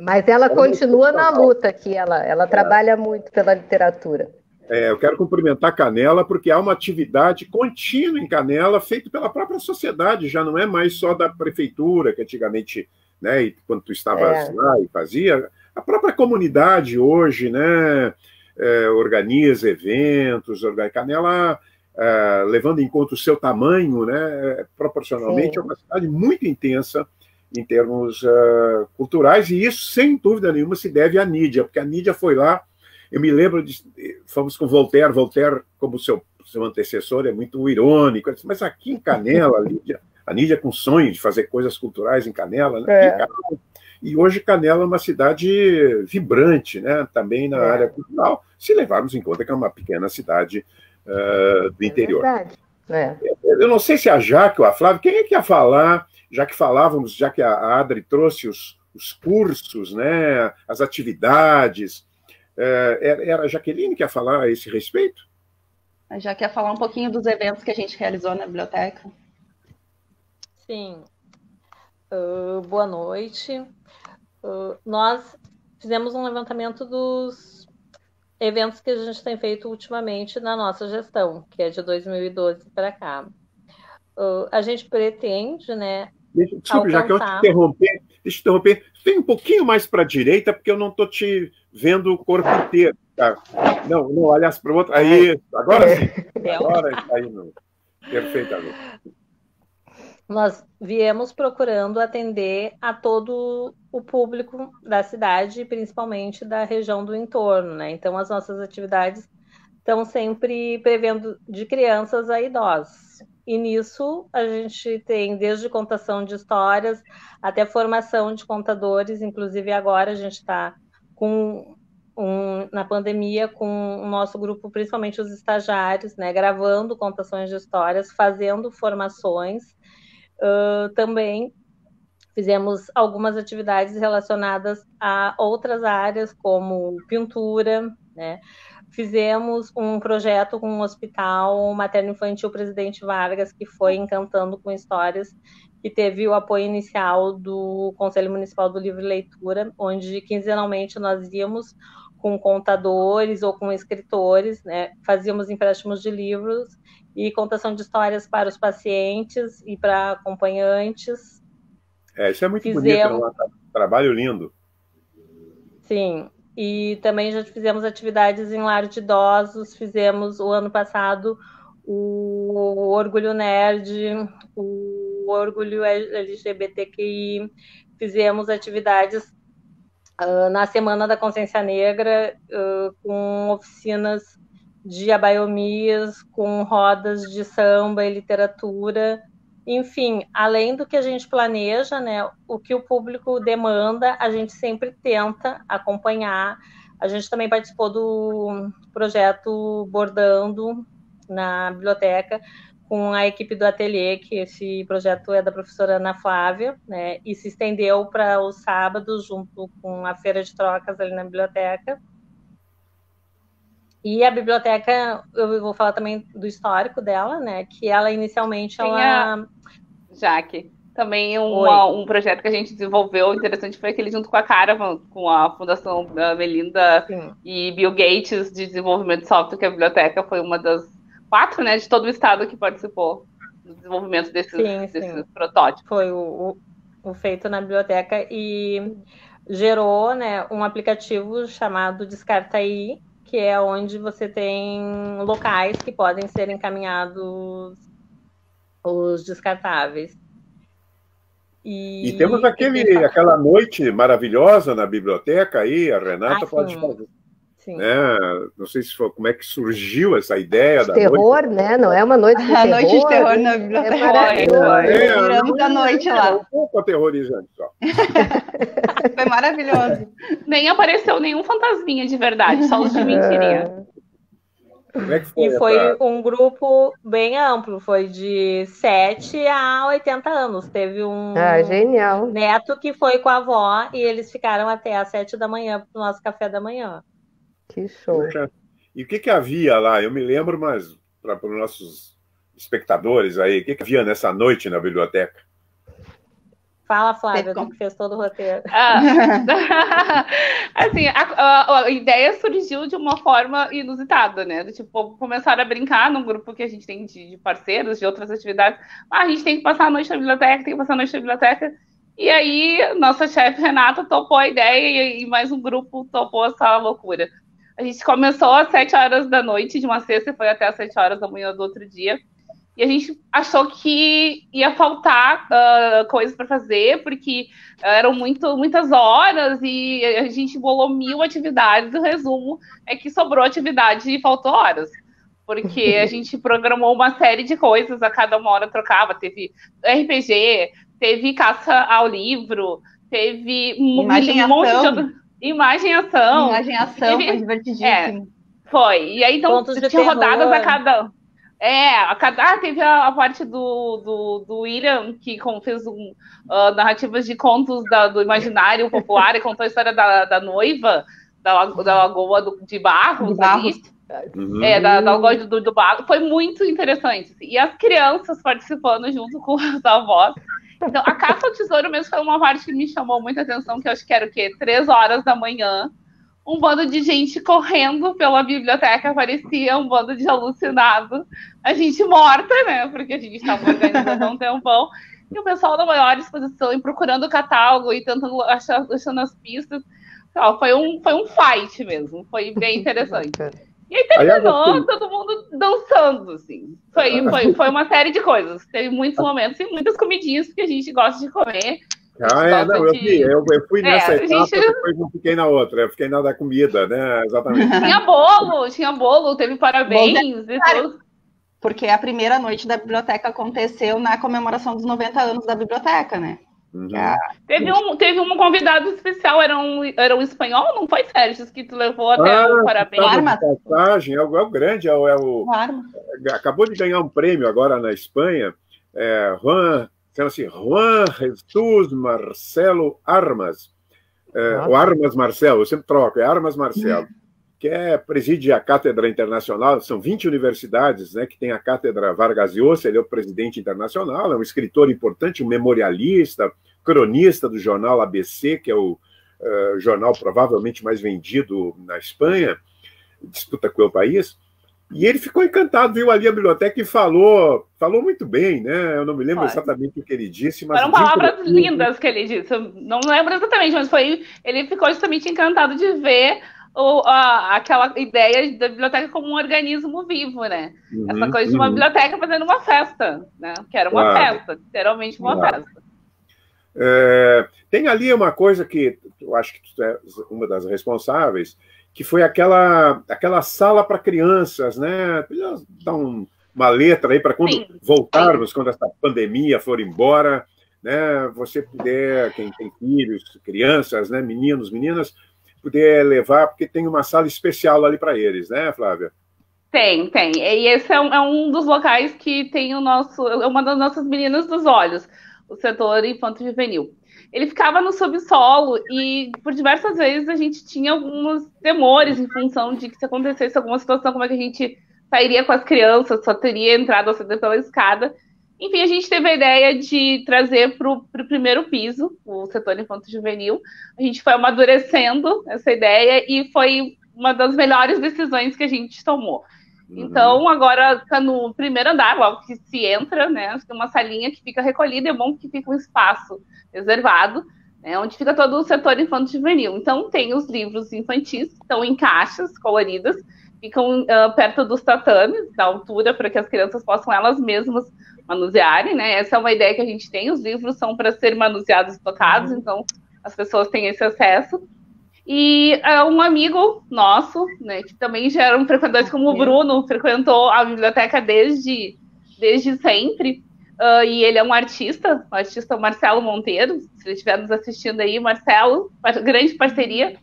Mas ela continua na luta aqui, ela trabalha muito pela literatura. Eu quero cumprimentar Canela, porque há uma atividade contínua em Canela, feita pela própria sociedade, já não é mais só da prefeitura, que antigamente, né, quando tu estavas lá e fazia, a própria comunidade hoje, né, organiza eventos, Canela, levando em conta o seu tamanho, né, proporcionalmente, é uma cidade muito intensa em termos culturais, e isso, sem dúvida nenhuma, se deve à Nídia, porque a Nídia foi lá. Eu me lembro fomos com Voltaire, como seu antecessor, é muito irônico, mas aqui em Canela, a Nídia com sonho de fazer coisas culturais em Canela, né? E hoje Canela é uma cidade vibrante, né? Também na área cultural, se levarmos em conta que é uma pequena cidade do interior. Eu não sei se a Jaque ou a Flávia, quem é que ia falar já que falávamos, já que a Adri trouxe os cursos, né, as atividades, era a Jaqueline que ia falar a esse respeito? Já quer falar um pouquinho dos eventos que a gente realizou na biblioteca? Sim. Boa noite. Nós fizemos um levantamento dos eventos que a gente tem feito ultimamente na nossa gestão, que é de 2012 para cá. A gente pretende, né? Desculpe, já que eu te interromper, deixa eu interromper. Vem um pouquinho mais para a direita, porque eu não estou te vendo o corpo inteiro. Tá? Não, olha para o outro. Aí, agora sim. Agora está indo perfeitamente. Nós viemos procurando atender a todo o público da cidade, principalmente da região do entorno, né? Então, as nossas atividades estão sempre prevendo de crianças a idosos. E nisso a gente tem desde contação de histórias até formação de contadores, inclusive agora a gente está na pandemia com o nosso grupo, principalmente os estagiários, né, gravando contações de histórias, fazendo formações. Também fizemos algumas atividades relacionadas a outras áreas, como pintura, né? Fizemos um projeto com um hospital materno-infantil Presidente Vargas, que foi Encantando com Histórias, que teve o apoio inicial do Conselho Municipal do Livro e Leitura, onde quinzenalmente nós íamos com contadores ou com escritores, né? Fazíamos empréstimos de livros e contação de histórias para os pacientes e para acompanhantes. Isso é muito bonito, é um trabalho lindo. Sim. E também já fizemos atividades em lar de idosos, fizemos o ano passado o Orgulho Nerd, o Orgulho LGBTQI, fizemos atividades na Semana da Consciência Negra, com oficinas de abaiomias, com rodas de samba e literatura. Enfim, além do que a gente planeja, né, o que o público demanda, a gente sempre tenta acompanhar. A gente também participou do projeto Bordando na biblioteca com a equipe do ateliê, que esse projeto é da professora Ana Flávia, né, e se estendeu para os sábados, junto com a feira de trocas ali na biblioteca. E a biblioteca, eu vou falar também do histórico dela, né? Que ela inicialmente Jaque, também um projeto que a gente desenvolveu interessante foi aquele junto com a Caravan, com a Fundação Melinda e Bill Gates de desenvolvimento de software, que a biblioteca foi uma das 4, né, de todo o estado que participou do desenvolvimento desses protótipos. Foi o feito na biblioteca e gerou, né, um aplicativo chamado Descarta-aí, que é onde você tem locais que podem ser encaminhados os descartáveis. E temos aquela noite maravilhosa na biblioteca aí, a Renata pode fazer. Sim. Né? Não sei se foi como é que surgiu essa ideia da terror, noite. Né? Não é uma noite de terror. A noite de terror na biblioteca. Durante a noite lá. Um pouco aterrorizante só. Foi maravilhoso. Nem apareceu nenhum fantasminha de verdade, só os de mentirinha. E foi um grupo bem amplo, foi de 7 a 80 anos. Teve um genial. neto que foi com a avó e eles ficaram até às 7 da manhã para o nosso café da manhã. Que show. E o que havia lá? Eu me lembro, mas para os nossos espectadores aí, o que havia nessa noite na biblioteca? Fala, Flávia, tu que fez todo o roteiro. Assim, a ideia surgiu de uma forma inusitada, né? Tipo, começaram a brincar num grupo que a gente tem de parceiros, de outras atividades. A gente tem que passar a noite na biblioteca, E aí, nossa chefe Renata topou a ideia e mais um grupo topou essa loucura. A gente começou às 7 horas da noite de uma sexta e foi até às 7 horas da manhã do outro dia. E a gente achou que ia faltar coisas para fazer, porque eram muitas horas e a gente bolou 1000 atividades. O resumo é que sobrou atividade e faltou horas. Porque a gente programou uma série de coisas, a cada uma hora trocava. Teve RPG, teve caça ao livro, teve um monte de imagem e ação. Foi divertidíssimo. Foi. E aí, então, tinha rodadas a cada... Teve a parte do William, que fez narrativas de contos do imaginário popular, e contou a história da noiva, da Lagoa de Barros. Da Lagoa do Barros. Foi muito interessante. Assim. E as crianças participando junto com os avós. Então, a Caça ao Tesouro mesmo foi uma parte que me chamou muita atenção, que eu acho que era o quê? 3 horas da manhã. Um bando de gente correndo pela biblioteca, parecia um bando de alucinado. A gente morta, né? Porque a gente estava organizando há um tempão. E o pessoal da maior exposição, e procurando o catálogo e tentando achando as pistas. Então, foi um fight mesmo. Foi bem interessante. E aí terminou todo mundo dançando, assim. Foi uma série de coisas. Teve muitos momentos e muitas comidinhas que a gente gosta de comer. Eu fui nessa etapa, depois não fiquei na outra, eu fiquei na da comida, né? Exatamente. Tinha bolo, teve parabéns e tudo. Porque a primeira noite da biblioteca aconteceu na comemoração dos 90 anos da biblioteca, né? Uhum. Teve um convidado especial, era um espanhol, não foi, Sérgio, que tu levou até o parabéns? Passagem, é o grande, acabou de ganhar um prêmio agora na Espanha, chama-se Juan Jesus Marcelo Armas, ou Armas Marcelo, eu sempre troco, é Armas Marcelo, que preside a Cátedra Internacional, são 20 universidades, né, que tem a Cátedra Vargas Llosa, ele é o presidente internacional, é um escritor importante, um memorialista, cronista do jornal ABC, que é o jornal provavelmente mais vendido na Espanha, disputa com o país, e ele ficou encantado, viu ali a biblioteca e falou muito bem, né? Eu não me lembro exatamente o que ele disse, mas... Foram palavras lindas que ele disse, eu não lembro exatamente, mas ele ficou justamente encantado de ver aquela ideia da biblioteca como um organismo vivo, né? Essa coisa de uma biblioteca fazendo uma festa, né? Que era uma festa, literalmente uma festa. Tem ali uma coisa que eu acho que tu é uma das responsáveis, que foi aquela sala para crianças, né? Podia dar uma letra aí para quando voltarmos, quando essa pandemia for embora, né? Você puder, quem tem filhos, crianças, né? Meninos, meninas, puder levar, porque tem uma sala especial ali para eles, né, Flávia? Tem. E esse é um dos locais que tem uma das nossas meninas dos olhos, o setor infanto-juvenil. Ele ficava no subsolo e, por diversas vezes, a gente tinha alguns temores em função de que, se acontecesse alguma situação, como é que a gente sairia com as crianças, só teria entrado ou saído pela escada. Enfim, a gente teve a ideia de trazer para o primeiro piso, o setor infanto-juvenil. A gente foi amadurecendo essa ideia e foi uma das melhores decisões que a gente tomou. Então, agora está no primeiro andar, logo que se entra, né? Tem uma salinha que fica recolhida, é bom que fica um espaço reservado, né, onde fica todo o setor infanto-juvenil. Então, tem os livros infantis, que estão em caixas coloridas, ficam perto dos tatames, da altura, para que as crianças possam elas mesmas manusearem, né? Essa é uma ideia que a gente tem, os livros são para serem manuseados e tocados, então as pessoas têm esse acesso. E um amigo nosso, né, que também já era um frequentador, como o Bruno, frequentou a biblioteca desde sempre, e ele é um artista, o artista Marcelo Monteiro, se ele estiver nos assistindo aí, Marcelo, grande parceria,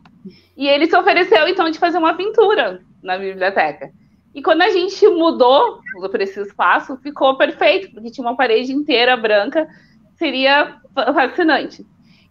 e ele se ofereceu, então, de fazer uma pintura na biblioteca. E quando a gente mudou para esse espaço, ficou perfeito, porque tinha uma parede inteira branca, seria fascinante.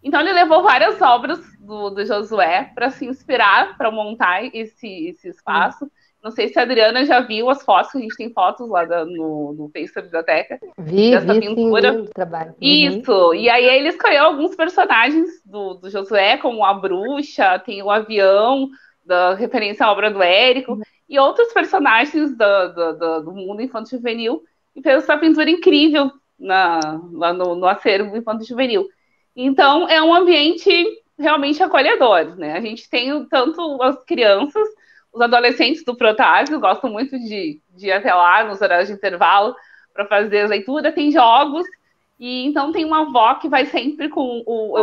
Então, ele levou várias obras do Josué para se inspirar, para montar esse espaço. Não sei se a Adriana já viu as fotos, a gente tem fotos lá no Face da biblioteca. Dessa pintura. Sim, trabalho. Isso, e aí ele escolheu alguns personagens do Josué, como a bruxa, tem o avião, da referência à obra do Érico, e outros personagens do mundo infanto-juvenil, e fez essa pintura incrível lá no acervo infanto-juvenil. Então, é um ambiente realmente acolhedor, né? A gente tem tanto as crianças, os adolescentes do Protásio gostam muito de ir até lá nos horários de intervalo para fazer a leitura, tem jogos, e então tem uma avó que vai sempre com o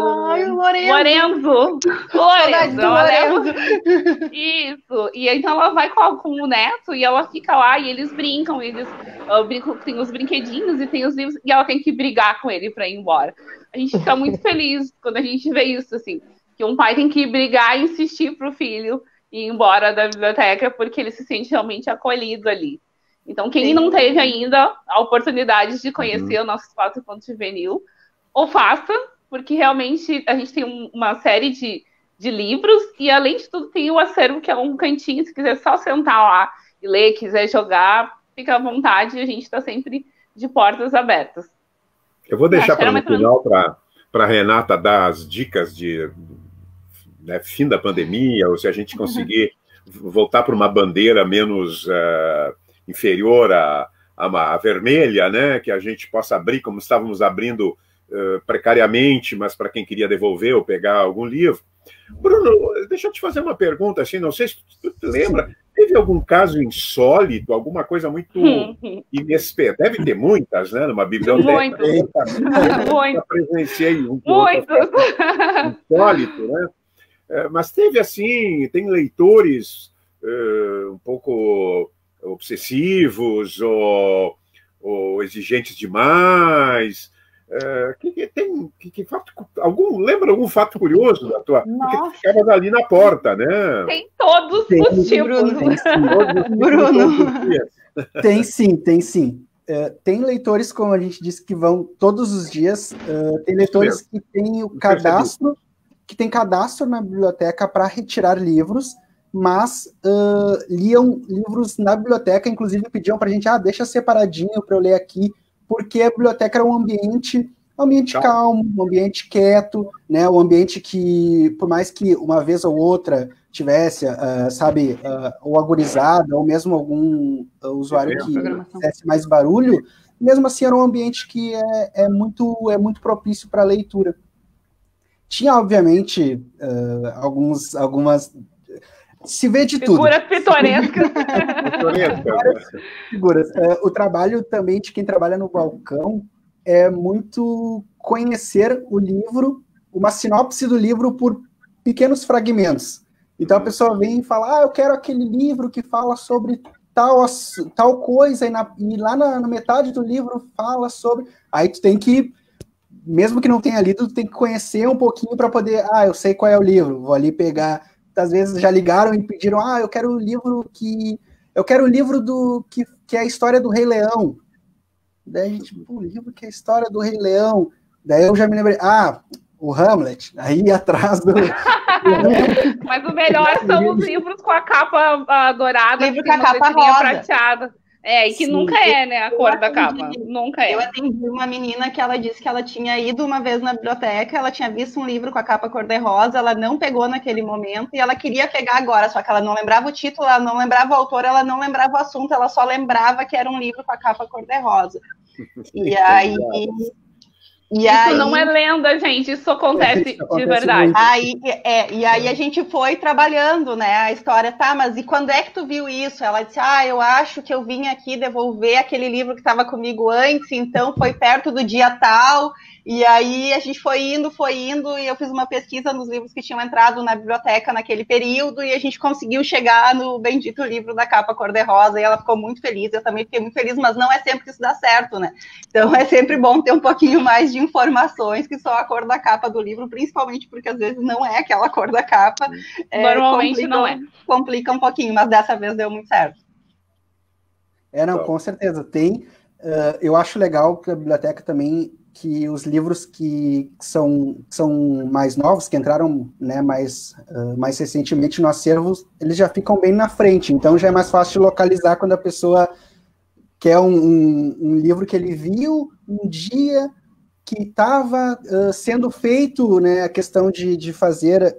Lorenzo. Isso, e então ela vai com o neto e ela fica lá e eles brincam, tem os brinquedinhos e tem os livros, e ela tem que brigar com ele para ir embora. A gente fica muito feliz quando a gente vê isso, assim, que um pai tem que brigar e insistir para o filho ir embora da biblioteca porque ele se sente realmente acolhido ali. Então, quem não teve ainda a oportunidade de conhecer o nosso espaço infanto juvenil, ou faça, porque realmente a gente tem uma série de livros e, além de tudo, tem o acervo, que é um cantinho, se quiser só sentar lá e ler, quiser jogar, fica à vontade, a gente está sempre de portas abertas. Eu vou deixar para no final para a Renata dar as dicas de fim da pandemia, ou se a gente conseguir voltar para uma bandeira menos inferior à vermelha, né, que a gente possa abrir como estávamos abrindo precariamente, mas para quem queria devolver ou pegar algum livro. Bruno, deixa eu te fazer uma pergunta, assim, não sei se tu te lembra, teve algum caso insólito, alguma coisa muito inesperada? Deve ter muitas, né, numa biblioteca. Muito. Eu presenciei um muito insólito, né? Mas teve, assim, tem leitores um pouco obsessivos ou exigentes demais. Lembra algum fato curioso da tua? Porque tu ficavas ali na porta, né? Tem todos os tipos. Tem sim. Tem leitores, como a gente disse, que vão todos os dias. Tem leitores que têm o cadastro, na biblioteca para retirar livros, mas liam livros na biblioteca, inclusive pediam para a gente, deixa separadinho para eu ler aqui, porque a biblioteca era um ambiente calmo, um ambiente quieto, né? Um ambiente que, por mais que uma vez ou outra tivesse, ou agorizada, ou mesmo algum usuário que fizesse mais barulho, mesmo assim era um ambiente que é muito propício para a leitura. Tinha, obviamente, algumas... Se vê de tudo. Figuras pitorescas. Figuras. O trabalho também de quem trabalha no balcão é muito conhecer o livro, uma sinopse do livro por pequenos fragmentos. Então a pessoa vem e fala, eu quero aquele livro que fala sobre tal coisa, e lá na metade do livro fala sobre... Aí tu tem que, mesmo que não tenha lido, tu tem que conhecer um pouquinho para poder... eu sei qual é o livro, vou ali pegar... Às vezes já ligaram e pediram, eu quero o livro que é a história do Rei Leão. Daí a gente, o livro que é a história do Rei Leão. Daí eu já me lembrei, o Hamlet, aí atrás do... Mas o melhor são os livros com a capa dourada, livro com a capa rosa. Prateada. E que nunca é, né, a cor da capa. Nunca é. Eu atendi uma menina que ela disse que ela tinha ido uma vez na biblioteca, ela tinha visto um livro com a capa cor-de-rosa, ela não pegou naquele momento e ela queria pegar agora, só que ela não lembrava o título, ela não lembrava o autor, ela não lembrava o assunto, ela só lembrava que era um livro com a capa cor-de-rosa. Isso não é lenda, gente, isso acontece de verdade. E aí a gente foi trabalhando, né, a história, mas e quando é que tu viu isso? Ela disse, eu acho que eu vim aqui devolver aquele livro que estava comigo antes, então foi perto do dia tal, e aí a gente foi indo, e eu fiz uma pesquisa nos livros que tinham entrado na biblioteca naquele período, e a gente conseguiu chegar no bendito livro da capa cor-de-rosa, e ela ficou muito feliz, eu também fiquei muito feliz, mas não é sempre que isso dá certo, né? Então é sempre bom ter um pouquinho mais de informações que só a cor da capa do livro, principalmente porque às vezes não é aquela cor da capa. Normalmente não é. Complica um pouquinho, mas dessa vez deu muito certo. Com certeza. Tem. Eu acho legal que a biblioteca também, que os livros que são mais novos, que entraram, né, mais recentemente no acervo, eles já ficam bem na frente, então já é mais fácil de localizar quando a pessoa quer um livro que ele viu um dia que estava sendo feito, né, a questão de fazer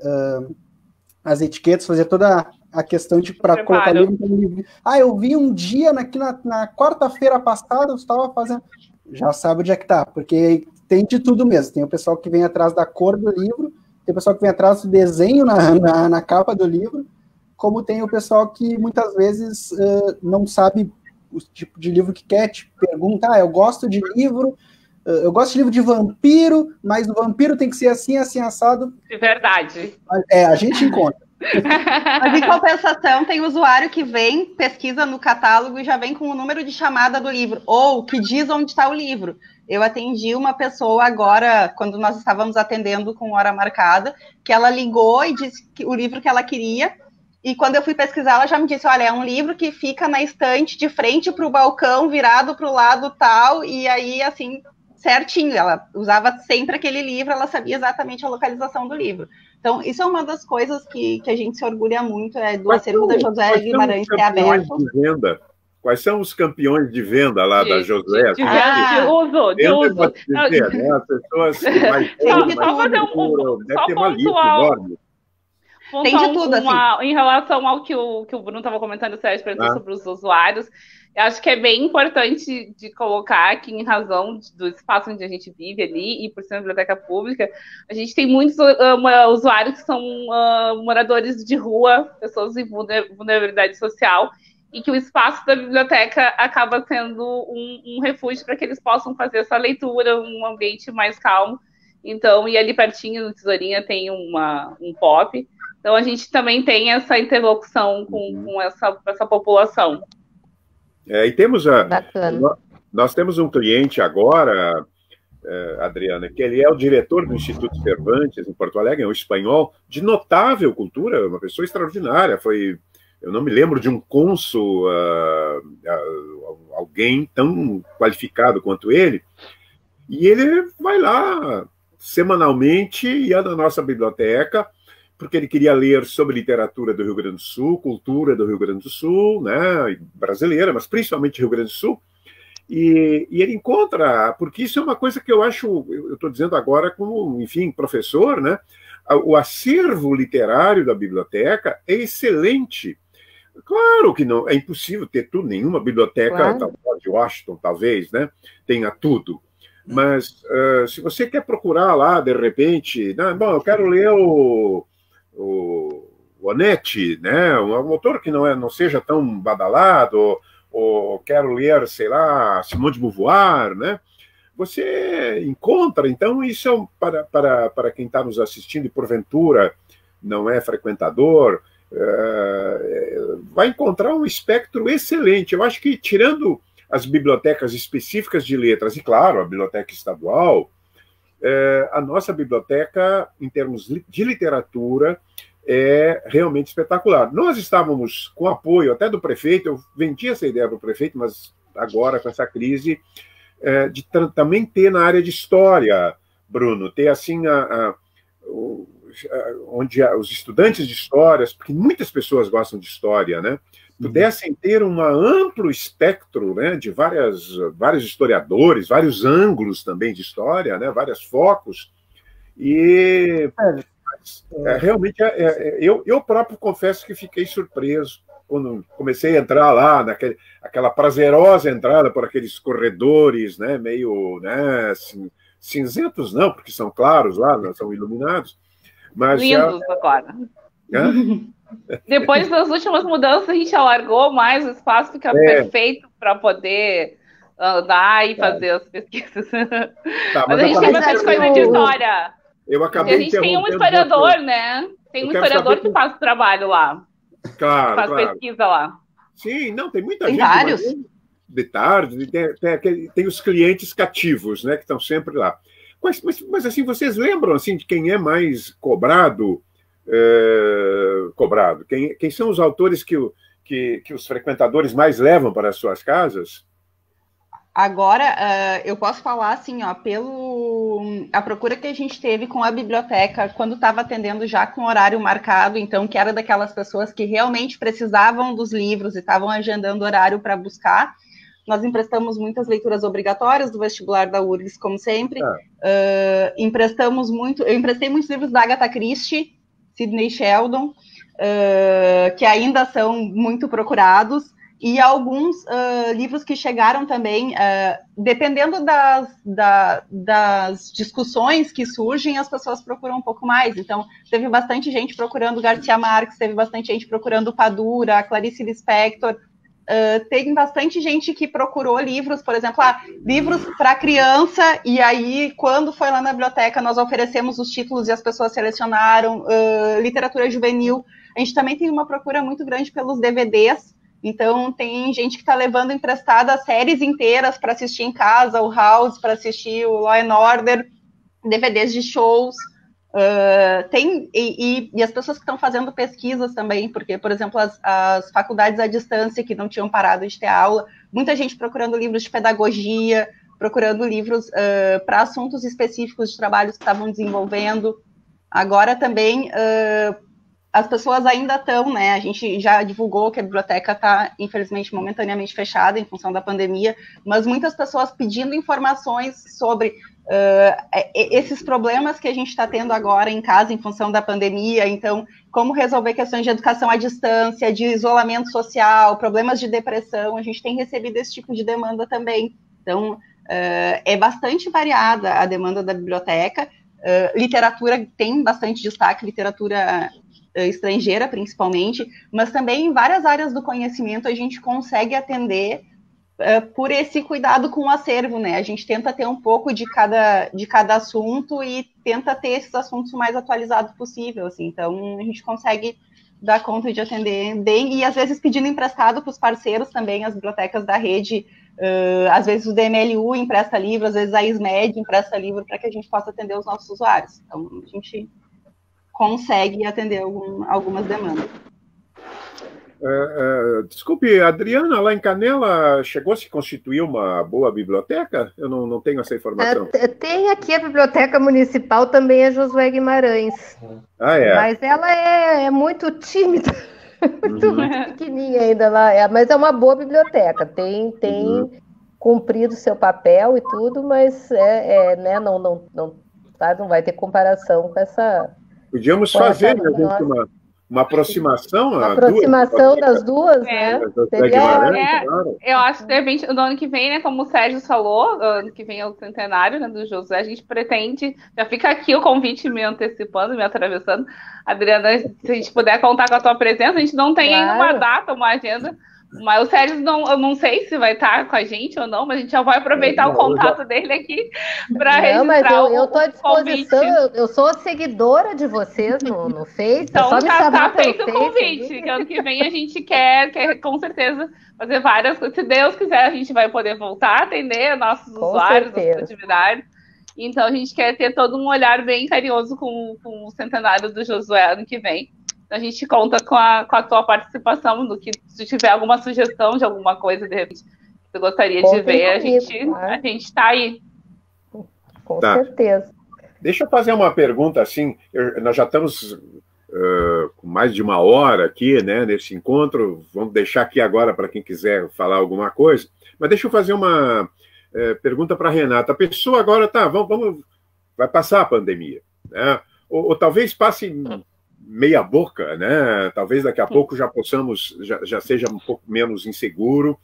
as etiquetas, fazer toda a questão para colocar livro no livro. Eu vi um dia na quarta-feira passada, eu estava fazendo... Já sabe onde é que tá, porque tem de tudo mesmo. Tem o pessoal que vem atrás da cor do livro, tem o pessoal que vem atrás do desenho na capa do livro, como tem o pessoal que muitas vezes não sabe o tipo de livro que quer, te pergunta, eu gosto de livro de vampiro, mas o vampiro tem que ser assim, assim, assado. De verdade. A gente encontra. Mas em compensação, tem usuário que vem, pesquisa no catálogo e já vem com o número de chamada do livro, ou que diz onde está o livro. Eu atendi uma pessoa agora, quando nós estávamos atendendo com hora marcada, que ela ligou e disse que o livro que ela queria, E quando eu fui pesquisar, ela já me disse, olha, é um livro que fica na estante de frente para o balcão, virado para o lado tal, e aí, assim, certinho. Ela usava sempre aquele livro, ela sabia exatamente a localização do livro. Então, isso é uma das coisas que a gente se orgulha muito, do acervo da José Guimarães ter aberto. Quais são os campeões de venda lá da José? De uso. Né? As pessoas que mais deve ter uma lista enorme. Tem de tudo, assim. Em relação ao que o Bruno estava comentando, o Sérgio perguntou sobre os usuários, eu acho que é bem importante de colocar que, em razão do espaço onde a gente vive ali, e por ser uma biblioteca pública, a gente tem muitos usuários que são moradores de rua, pessoas em vulnerabilidade social, e que o espaço da biblioteca acaba sendo um refúgio para que eles possam fazer essa leitura, um ambiente mais calmo. Então, e ali pertinho no Tesourinha tem um POP. Então, a gente também tem essa interlocução com essa população. E temos nós temos um cliente agora, Adriana, que ele é o diretor do Instituto Cervantes, em Porto Alegre, é um espanhol de notável cultura, uma pessoa extraordinária. Eu não me lembro de um cônsul, alguém tão qualificado quanto ele, e ele vai lá semanalmente, ia na nossa biblioteca, porque ele queria ler sobre literatura do Rio Grande do Sul, cultura do Rio Grande do Sul, né, brasileira, mas principalmente Rio Grande do Sul, e ele encontra, porque isso é uma coisa que eu acho, eu estou dizendo agora como, enfim, professor, né, o acervo literário da biblioteca é excelente. Claro que não é impossível ter tudo, nenhuma biblioteca de Washington, talvez, né, tenha tudo. Mas se você quer procurar lá, de repente, bom, eu quero ler o Onetti, né, um autor que não seja tão badalado, ou quero ler, sei lá, Simone de Beauvoir, né, você encontra. Então, isso é para quem está nos assistindo e, porventura, não é frequentador, vai encontrar um espectro excelente. Eu acho que, tirando as bibliotecas específicas de letras, e, claro, a biblioteca estadual, a nossa biblioteca, em termos de literatura, é realmente espetacular. Nós estávamos com apoio até do prefeito, eu vendi essa ideia para o prefeito, mas agora, com essa crise, de também ter na área de história, Bruno, ter assim onde os estudantes de histórias, porque muitas pessoas gostam de história, né, pudessem ter um amplo espectro, né, de vários historiadores, vários ângulos também de história, né, vários focos, e realmente eu próprio confesso que fiquei surpreso quando comecei a entrar lá, aquela prazerosa entrada por aqueles corredores, né, meio, né, cinzentos não, porque são claros lá, são iluminados, mas lindos agora. Depois das últimas mudanças, a gente alargou mais, o espaço fica perfeito para poder andar e fazer as pesquisas. Mas a gente tem bastante coisa de história. Eu acabei a gente tem um historiador, né? Tem um historiador que faz o trabalho lá. Claro, faz pesquisa lá. Sim, não, tem muita tem gente. Vários. De tarde, tem os clientes cativos, né, que estão sempre lá. Mas assim, vocês lembram assim, de quem é mais cobrado? Quem são os autores que os frequentadores mais levam para as suas casas? Agora, eu posso falar assim, ó, a procura que a gente teve com a biblioteca, quando estava atendendo já com horário marcado, então, que era daquelas pessoas que realmente precisavam dos livros e estavam agendando horário para buscar. Nós emprestamos muitas leituras obrigatórias do vestibular da URGS, como sempre. Eu emprestei muitos livros da Agatha Christie, Sidney Sheldon, que ainda são muito procurados, e alguns livros que chegaram também, dependendo das discussões que surgem, as pessoas procuram um pouco mais. Então, teve bastante gente procurando Garcia Marques, teve bastante gente procurando Padura, Clarice Lispector. Tem bastante gente que procurou livros, por exemplo, livros para criança, e aí, quando foi lá na biblioteca, nós oferecemos os títulos e as pessoas selecionaram. Literatura juvenil. A gente também tem uma procura muito grande pelos DVDs, então tem gente que está levando emprestada séries inteiras para assistir em casa, o House, para assistir o Law and Order, DVDs de shows. E as pessoas que estão fazendo pesquisas também, porque, por exemplo, as faculdades à distância que não tinham parado de ter aula, muita gente procurando livros de pedagogia, procurando livros para assuntos específicos de trabalhos que estavam desenvolvendo. Agora também as pessoas ainda estão, né? A gente já divulgou que a biblioteca está, infelizmente, momentaneamente fechada em função da pandemia, mas muitas pessoas pedindo informações sobre esses problemas que a gente está tendo agora em casa em função da pandemia. Então, como resolver questões de educação à distância, de isolamento social, problemas de depressão. A gente tem recebido esse tipo de demanda também. Então, é bastante variada a demanda da biblioteca. Literatura tem bastante destaque, literatura estrangeira, principalmente, mas também em várias áreas do conhecimento a gente consegue atender por esse cuidado com o acervo, né? A gente tenta ter um pouco de cada assunto e tenta ter esses assuntos o mais atualizados possível, assim. Então, a gente consegue dar conta de atender bem e, às vezes, pedindo emprestado para os parceiros também, as bibliotecas da rede. Às vezes o DMLU empresta livro, às vezes a ISMED empresta livro para que a gente possa atender os nossos usuários. Então, a gente consegue atender algumas demandas. Desculpe, Adriana, lá em Canela chegou a se constituir uma boa biblioteca? Eu não tenho essa informação. Tem aqui a Biblioteca Municipal, também é Josué Guimarães. Mas ela é muito tímida, muito pequenininha ainda lá. Mas é uma boa biblioteca, tem cumprido seu papel e tudo, mas né, não vai ter comparação com essa... Podíamos fazer, né, uma aproximação. Uma aproximação das duas, né? Eu acho que, de repente, no ano que vem, né, como o Sérgio falou, ano que vem é o centenário, né, do Josué, a gente pretende, já fica aqui o convite me antecipando, me atravessando. Adriana, se a gente puder contar com a tua presença, a gente não tem ainda uma data, uma agenda, mas o Sérgio, eu não sei se vai estar com a gente ou não, mas a gente já vai aproveitar o contato dele aqui para registrar. Mas eu estou à disposição, eu sou seguidora de vocês no Face. Então tá feito o convite, que ano que vem a gente quer com certeza fazer várias coisas. Se Deus quiser, a gente vai poder voltar a atender nossos usuários, nossas atividades. Então a gente quer ter todo um olhar bem carinhoso com o centenário do Josué ano que vem. A gente conta com a tua participação, no que se tiver alguma sugestão de alguma coisa, de repente, que tu gostaria de ver, a gente está aí. Com certeza. Deixa eu fazer uma pergunta, assim, nós já estamos com mais de uma hora aqui, né, nesse encontro, vamos deixar aqui agora para quem quiser falar alguma coisa, mas deixa eu fazer uma pergunta para a Renata. A pessoa agora vai passar a pandemia, né, ou talvez passe meia boca, né? Talvez daqui a pouco já possamos, já seja um pouco menos inseguro,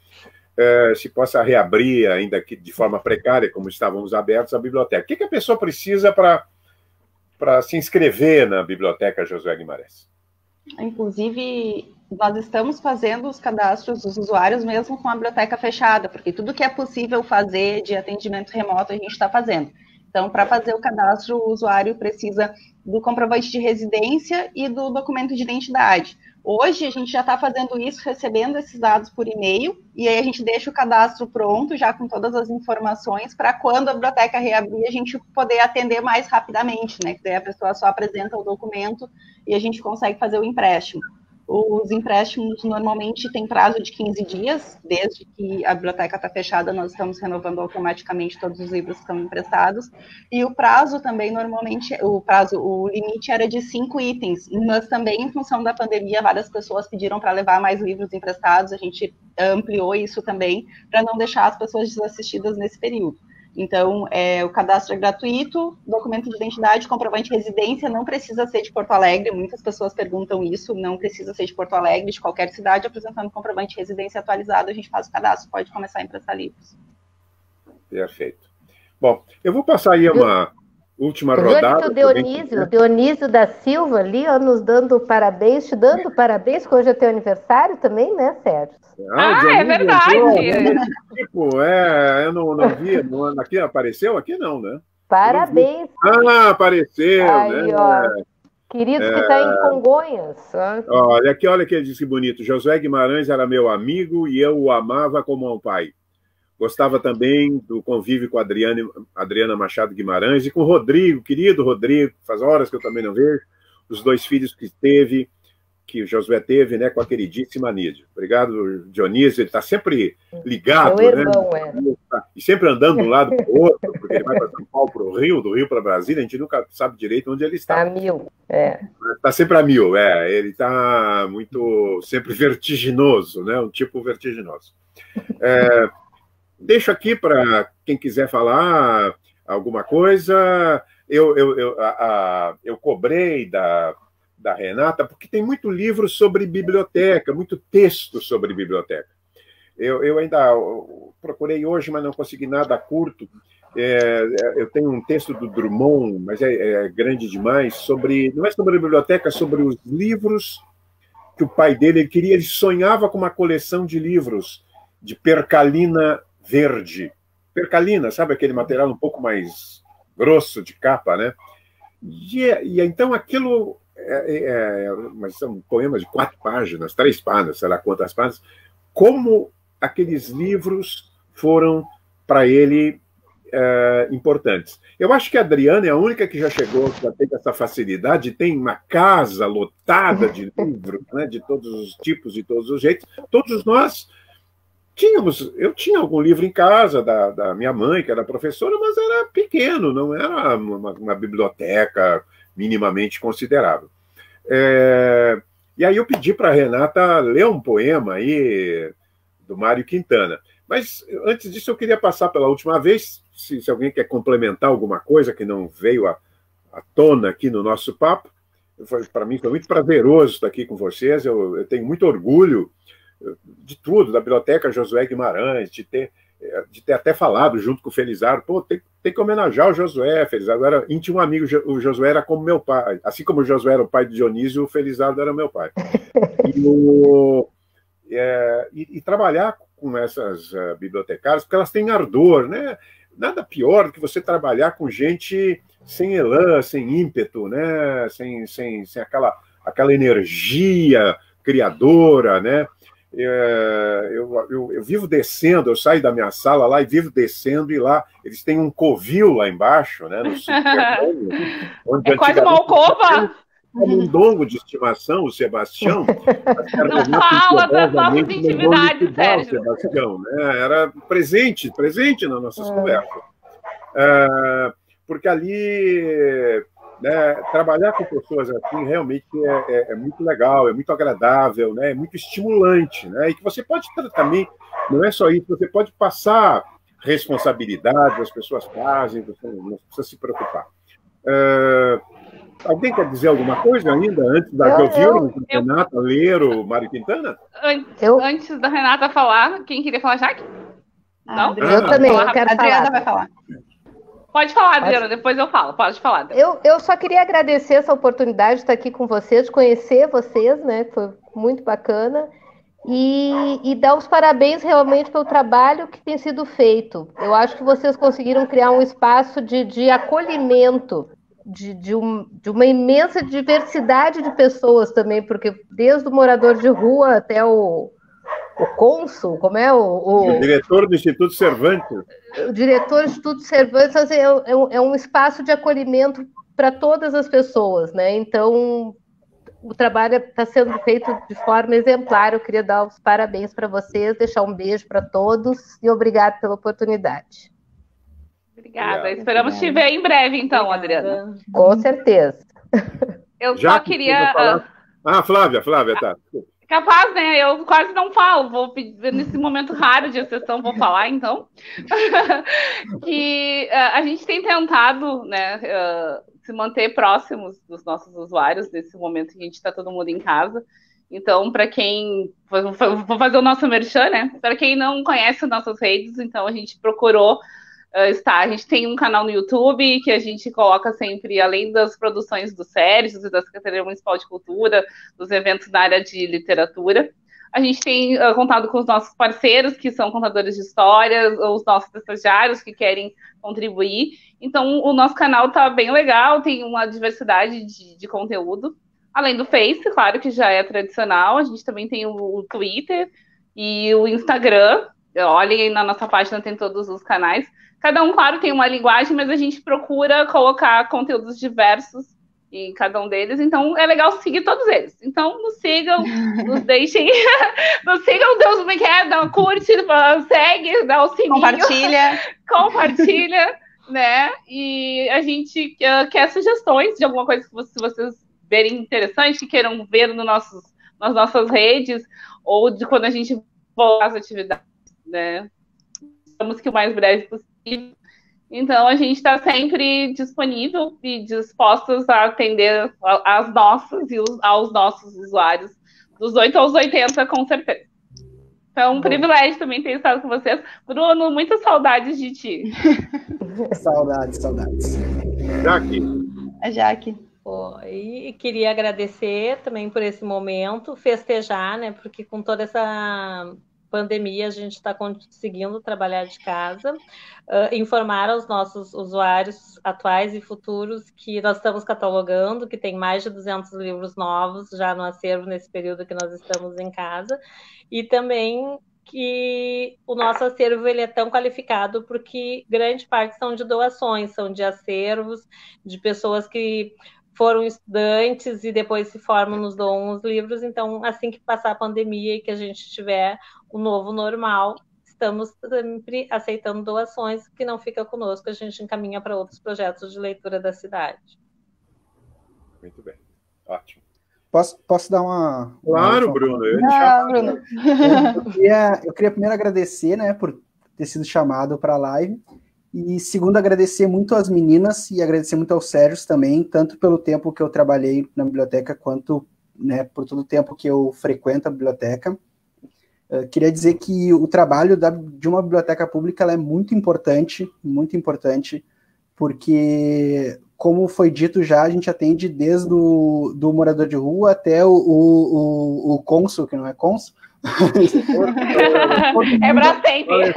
se possa reabrir, ainda que de forma precária, como estávamos abertos, a biblioteca. O que a pessoa precisa para se inscrever na Biblioteca Josué Guimarães? Inclusive, nós estamos fazendo os cadastros dos usuários mesmo com a biblioteca fechada, porque tudo que é possível fazer de atendimento remoto a gente está fazendo. Então, para fazer o cadastro, o usuário precisa do comprovante de residência e do documento de identidade. Hoje, a gente já está fazendo isso, recebendo esses dados por e-mail, e aí a gente deixa o cadastro pronto, já com todas as informações, para quando a biblioteca reabrir, a gente poder atender mais rapidamente, né? Que daí a pessoa só apresenta o documento e a gente consegue fazer o empréstimo. Os empréstimos normalmente têm prazo de 15 dias, desde que a biblioteca está fechada, nós estamos renovando automaticamente todos os livros que estão emprestados, e o prazo também, normalmente, o limite era de 5 itens, mas também, em função da pandemia, várias pessoas pediram para levar mais livros emprestados, a gente ampliou isso também, para não deixar as pessoas desassistidas nesse período. Então, o cadastro é gratuito, documento de identidade, comprovante de residência, não precisa ser de Porto Alegre, muitas pessoas perguntam isso, não precisa ser de Porto Alegre, de qualquer cidade, apresentando comprovante de residência atualizado, a gente faz o cadastro, pode começar a emprestar livros. Perfeito. Bom, eu vou passar aí uma última rodada. O Dionísio da Silva ali, ó, nos dando parabéns, te dando parabéns, que hoje é teu aniversário também, né, Sérgio? É verdade. Eu não vi, aqui apareceu? Aqui não, né? Parabéns. Apareceu, aí, né? Ó, querido que está em Congonhas. Olha que ele disse bonito. Josué Guimarães era meu amigo e eu o amava como um pai. Gostava também do convívio com a Adriana Machado Guimarães e com o Rodrigo, querido Rodrigo, faz horas que eu também não vejo, os 2 filhos que o Josué teve, né, com a queridíssima Nídia. Obrigado, Dionísio, ele está sempre ligado, meu irmão, né? E sempre andando de um lado para o outro, porque ele vai para São Paulo, para o Rio, do Rio para Brasília, a gente nunca sabe direito onde ele está. Está a mil, Está sempre a mil, ele está muito, sempre vertiginoso, né, um tipo vertiginoso. Deixo aqui para quem quiser falar alguma coisa. Eu cobrei da Renata, porque tem muito livro sobre biblioteca, muito texto sobre biblioteca. Eu ainda procurei hoje, mas não consegui nada curto. Eu tenho um texto do Drummond, mas é grande demais, não é sobre a biblioteca, sobre os livros que o pai dele queria. Ele sonhava com uma coleção de livros de percalina verde. Percalina, sabe aquele material um pouco mais grosso de capa, né? E então aquilo... mas são poemas de 4 páginas, 3 páginas, sei lá quantas páginas, como aqueles livros foram para ele importantes. Eu acho que a Adriana é a única que já chegou, já teve essa facilidade, tem uma casa lotada de livros, né, de todos os tipos, de todos os jeitos. Todos nós eu tinha algum livro em casa da minha mãe, que era professora, mas era pequeno, não era uma biblioteca minimamente considerável. E aí eu pedi para a Renata ler um poema aí do Mário Quintana. Mas antes disso eu queria passar pela última vez, se alguém quer complementar alguma coisa que não veio à tona aqui no nosso papo. Para mim foi muito prazeroso estar aqui com vocês, eu tenho muito orgulho de tudo, da Biblioteca Josué Guimarães, de ter até falado junto com o Felizardo, tem que homenagear o Josué. Felizardo era íntimo amigo, o Josué era como meu pai, assim como o Josué era o pai de Dionísio, o Felizardo era meu pai. E trabalhar com essas bibliotecárias, porque elas têm ardor, né? Nada pior do que você trabalhar com gente sem elan, sem ímpeto, né? Sem aquela energia criadora, né? Eu vivo descendo, eu saio da minha sala lá e vivo descendo, e lá eles têm um covil lá embaixo, né, no subterrâneo, onde quase uma alcova. Um dongo de estimação, o Sebastião. Não fala das nossas intimidades, Sérgio. Sebastião, né, era presente nas nossas conversas. Porque ali... né, trabalhar com pessoas assim realmente é muito legal, é muito agradável, né, é muito estimulante, né, e que você pode também, não é só isso, você pode passar responsabilidade, as pessoas fazem, você não precisa se preocupar. Alguém quer dizer alguma coisa ainda, antes da que eu vi Renata ler o Mário Quintana? Antes da Renata falar, quem queria falar, Jaque? Não? Eu também, eu quero falar. A Adriana vai falar. Pode falar, Adriana, depois eu falo. Pode falar, Adriana. Eu só queria agradecer essa oportunidade de estar aqui com vocês, de conhecer vocês, né? Foi muito bacana. E dar os parabéns realmente pelo trabalho que tem sido feito. Eu acho que vocês conseguiram criar um espaço de acolhimento, de uma imensa diversidade de pessoas também, porque desde o morador de rua até o cônsul, como é o diretor do Instituto Cervantes. O diretor do Instituto Cervantes, assim, é um espaço de acolhimento para todas as pessoas, né? Então, o trabalho está sendo feito de forma exemplar. Eu queria dar os parabéns para vocês, deixar um beijo para todos e obrigado pela oportunidade. Obrigada. Esperamos te ver em breve, então, Adriana. Com certeza. Eu só queria... Flávia, tá. Capaz, né? Eu quase não falo. Vou pedir, nesse momento raro de exceção, vou falar, então. Que a gente tem tentado, né, se manter próximos dos nossos usuários nesse momento que a gente está todo mundo em casa. Então, para quem... Vou fazer o nosso merchan, né? Para quem não conhece nossas redes, então a gente procurou a gente tem um canal no YouTube que a gente coloca sempre, além das produções do Sérgio e da Secretaria Municipal de Cultura, dos eventos na área de literatura. A gente tem contado com os nossos parceiros, que são contadores de histórias, ou os nossos estagiários que querem contribuir. Então, o nosso canal está bem legal, tem uma diversidade de conteúdo. Além do Face, claro que já é tradicional, a gente também tem o Twitter e o Instagram, olhem aí na nossa página, tem todos os canais. Cada um, claro, tem uma linguagem, mas a gente procura colocar conteúdos diversos em cada um deles, então é legal seguir todos eles. Então, nos sigam, nos deixem, nos sigam, Deus me quer, dá um curte, segue, dá o sininho. Compartilha, né? E a gente quer sugestões de alguma coisa que vocês verem interessante, que queiram ver nas nossas redes, ou de quando a gente voltar às atividades, né? Estamos que o mais breve possível. Então, a gente está sempre disponível e dispostos a atender às nossas e aos nossos usuários, dos 8 aos 80, com certeza. Então, um privilégio também ter estado com vocês. Bruno, muitas saudades de ti. Saudades. Jaque. E queria agradecer também por esse momento, festejar, né? Porque com toda essa pandemia, a gente está conseguindo trabalhar de casa, informar aos nossos usuários atuais e futuros que nós estamos catalogando, que tem mais de 200 livros novos já no acervo nesse período que nós estamos em casa, e também que o nosso acervo ele é tão qualificado porque grande parte são de doações, são de acervos, de pessoas que foram estudantes e depois se formam, nos doam os livros. Então, assim que passar a pandemia e que a gente tiver o novo normal, estamos sempre aceitando doações. Que não fica conosco, a gente encaminha para outros projetos de leitura da cidade. Muito bem, ótimo. Posso dar uma... Claro, Bruno. Bruno. Eu queria primeiro agradecer, né, por ter sido chamado para a live. E segundo, agradecer muito às meninas e agradecer muito ao Sérgio também, tanto pelo tempo que eu trabalhei na biblioteca, quanto, né, por todo o tempo que eu frequento a biblioteca. Queria dizer que o trabalho de uma biblioteca pública ela é muito importante, porque, como foi dito já, a gente atende desde do morador de rua até o cônsul, que não é cônsul. É para sempre.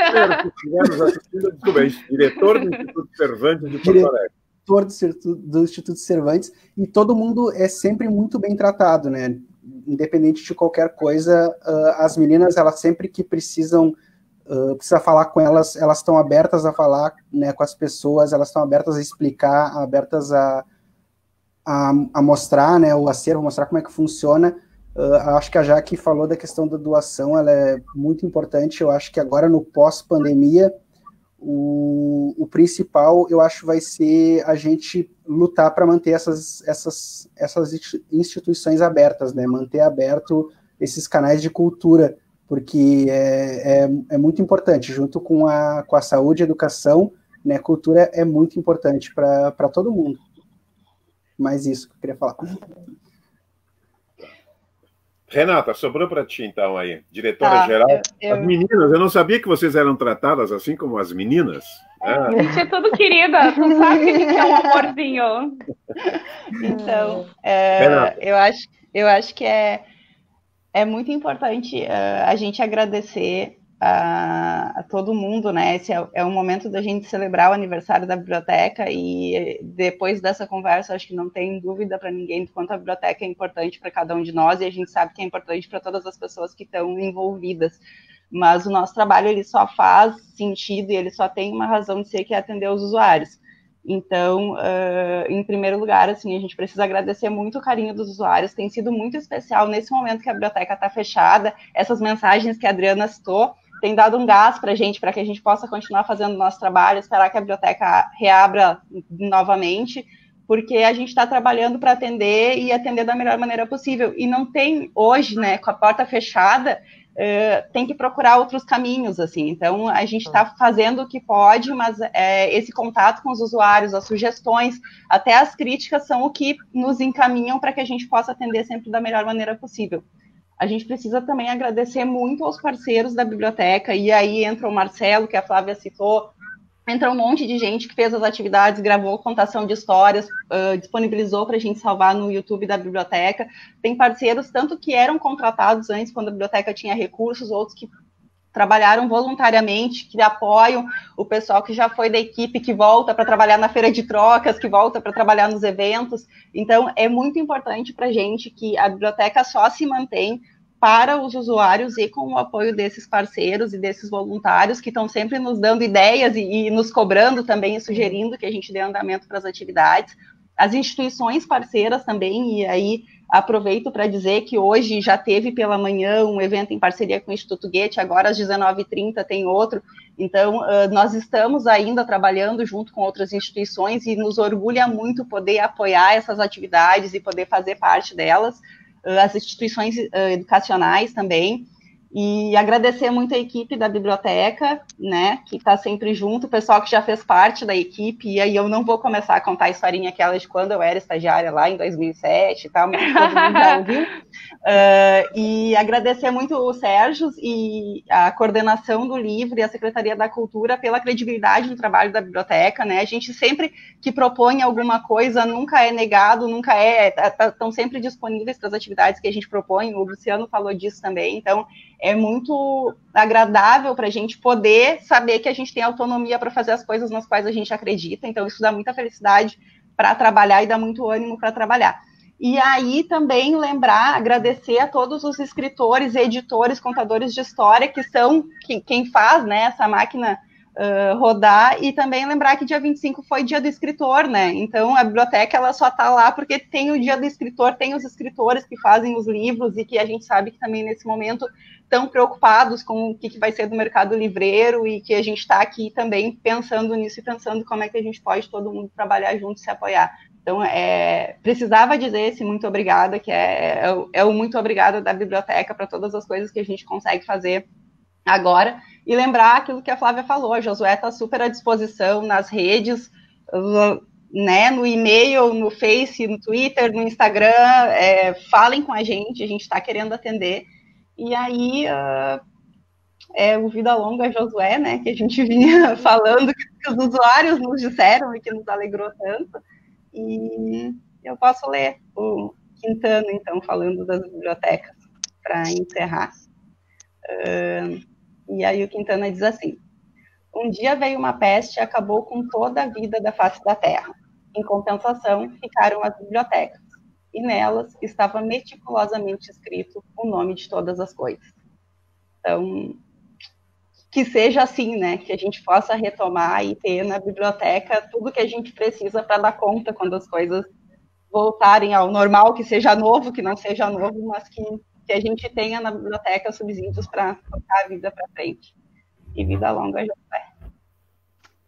Diretor do Instituto Cervantes de Porto Alegre. Diretor do Instituto Cervantes, e todo mundo é sempre muito bem tratado, né? Independente de qualquer coisa, as meninas, elas sempre que precisa falar com elas estão abertas a falar, né, com as pessoas, elas estão abertas a explicar, abertas a mostrar, né, o acervo, mostrar como é que funciona. Acho que a Jaque falou da questão da doação, ela é muito importante. Eu acho que agora, no pós-pandemia, o principal, eu acho, vai ser a gente lutar para manter essas instituições abertas, né? Manter aberto esses canais de cultura, porque é muito importante, junto com a saúde e a educação, né? Cultura é muito importante para todo mundo. Mais isso que eu queria falar. Renata, sobrou para ti, então, aí, diretora-geral. As meninas, eu não sabia que vocês eram tratadas assim como as meninas. A gente é tudo querida, tu sabe que a gente é um amorzinho. Então, eu acho que é muito importante a gente agradecer a todo mundo, né? Esse é um momento da gente celebrar o aniversário da biblioteca, e depois dessa conversa, acho que não tem dúvida para ninguém do quanto a biblioteca é importante para cada um de nós, e a gente sabe que é importante para todas as pessoas que estão envolvidas. Mas o nosso trabalho, ele só faz sentido e ele só tem uma razão de ser, que é atender os usuários. Então, em primeiro lugar, assim, a gente precisa agradecer muito o carinho dos usuários. Tem sido muito especial nesse momento que a biblioteca está fechada. Essas mensagens que a Adriana citou tem dado um gás para que a gente possa continuar fazendo o nosso trabalho, esperar que a biblioteca reabra novamente, porque a gente está trabalhando para atender e atender da melhor maneira possível. E não tem hoje, né, com a porta fechada, tem que procurar outros caminhos, assim. Então, a gente está fazendo o que pode, mas esse contato com os usuários, as sugestões, até as críticas são o que nos encaminham para que a gente possa atender sempre da melhor maneira possível. A gente precisa também agradecer muito aos parceiros da biblioteca, e aí entra o Marcelo, que a Flávia citou, entra um monte de gente que fez as atividades, gravou contação de histórias, disponibilizou para a gente salvar no YouTube da biblioteca. Tem parceiros tanto que eram contratados antes, quando a biblioteca tinha recursos, outros que trabalharam voluntariamente, que apoiam o pessoal que já foi da equipe, que volta para trabalhar na feira de trocas, que volta para trabalhar nos eventos. Então, é muito importante para a gente que a biblioteca só se mantém para os usuários e com o apoio desses parceiros e desses voluntários que estão sempre nos dando ideias e nos cobrando também e sugerindo que a gente dê andamento para as atividades. As instituições parceiras também, e aí aproveito para dizer que hoje já teve pela manhã um evento em parceria com o Instituto Goethe, agora às 19h30 tem outro. Então, nós estamos ainda trabalhando junto com outras instituições e nos orgulha muito poder apoiar essas atividades e poder fazer parte delas. As instituições educacionais também, e agradecer muito a equipe da biblioteca, né, que está sempre junto, o pessoal que já fez parte da equipe, e aí eu não vou começar a contar a historinha aquela de quando eu era estagiária lá em 2007 e tal, mas todo mundo já ouviu. E agradecer muito o Sérgio e a coordenação do livro e a Secretaria da Cultura pela credibilidade do trabalho da biblioteca, né, a gente sempre que propõe alguma coisa nunca é negado, nunca estão sempre disponíveis para as atividades que a gente propõe, o Luciano falou disso também, então é muito agradável para a gente poder saber que a gente tem autonomia para fazer as coisas nas quais a gente acredita, então isso dá muita felicidade para trabalhar e dá muito ânimo para trabalhar. E aí também lembrar, agradecer a todos os escritores, editores, contadores de história, que são quem faz, né, essa máquina rodar, e também lembrar que dia 25 foi dia do escritor, né, então a biblioteca ela só está lá porque tem o dia do escritor, tem os escritores que fazem os livros, e que a gente sabe que também nesse momento estão preocupados com o que vai ser do mercado livreiro, e que a gente está aqui também pensando nisso e pensando como é que a gente pode todo mundo trabalhar junto e se apoiar. Então, precisava dizer esse muito obrigada, que é o muito obrigada da biblioteca para todas as coisas que a gente consegue fazer agora, e lembrar aquilo que a Flávia falou, a Josué está super à disposição nas redes, né, no e-mail, no Face, no Twitter, no Instagram, falem com a gente está querendo atender. E aí, o Vida Longa Josué, né, que a gente vinha falando, que os usuários nos disseram e que nos alegrou tanto. E eu posso ler o Quintana, então, falando das bibliotecas, para encerrar. E aí o Quintana diz assim: um dia veio uma peste e acabou com toda a vida da face da terra. Em compensação, ficaram as bibliotecas, e nelas estava meticulosamente escrito o nome de todas as coisas. Então, que seja assim, né? Que a gente possa retomar e ter na biblioteca tudo que a gente precisa para dar conta quando as coisas voltarem ao normal, que seja novo, que não seja novo, mas que a gente tenha na biblioteca subsídios para tocar a vida para frente. E vida longa, José.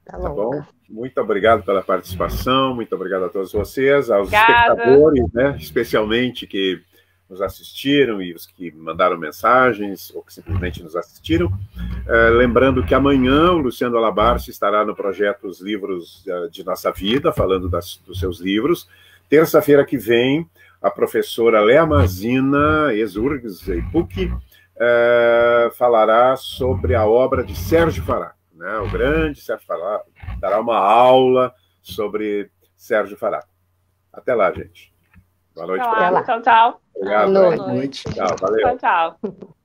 Tá bom. Muito obrigado pela participação, muito obrigado a todos vocês, aos espectadores, né, especialmente que nos assistiram e os que mandaram mensagens ou que simplesmente nos assistiram. Lembrando que amanhã o Luciano Alabarce estará no projeto Os Livros de Nossa Vida, falando dos seus livros. Terça-feira que vem, a professora Léa Mazina, ex-URGS e PUC, falará sobre a obra de Sérgio Fará, né? O grande Sérgio Fará dará uma aula sobre Sérgio Fará. Até lá, gente. Boa noite. Tchau, tchau. Obrigado. Boa noite. Tchau, valeu. Tchau, tchau.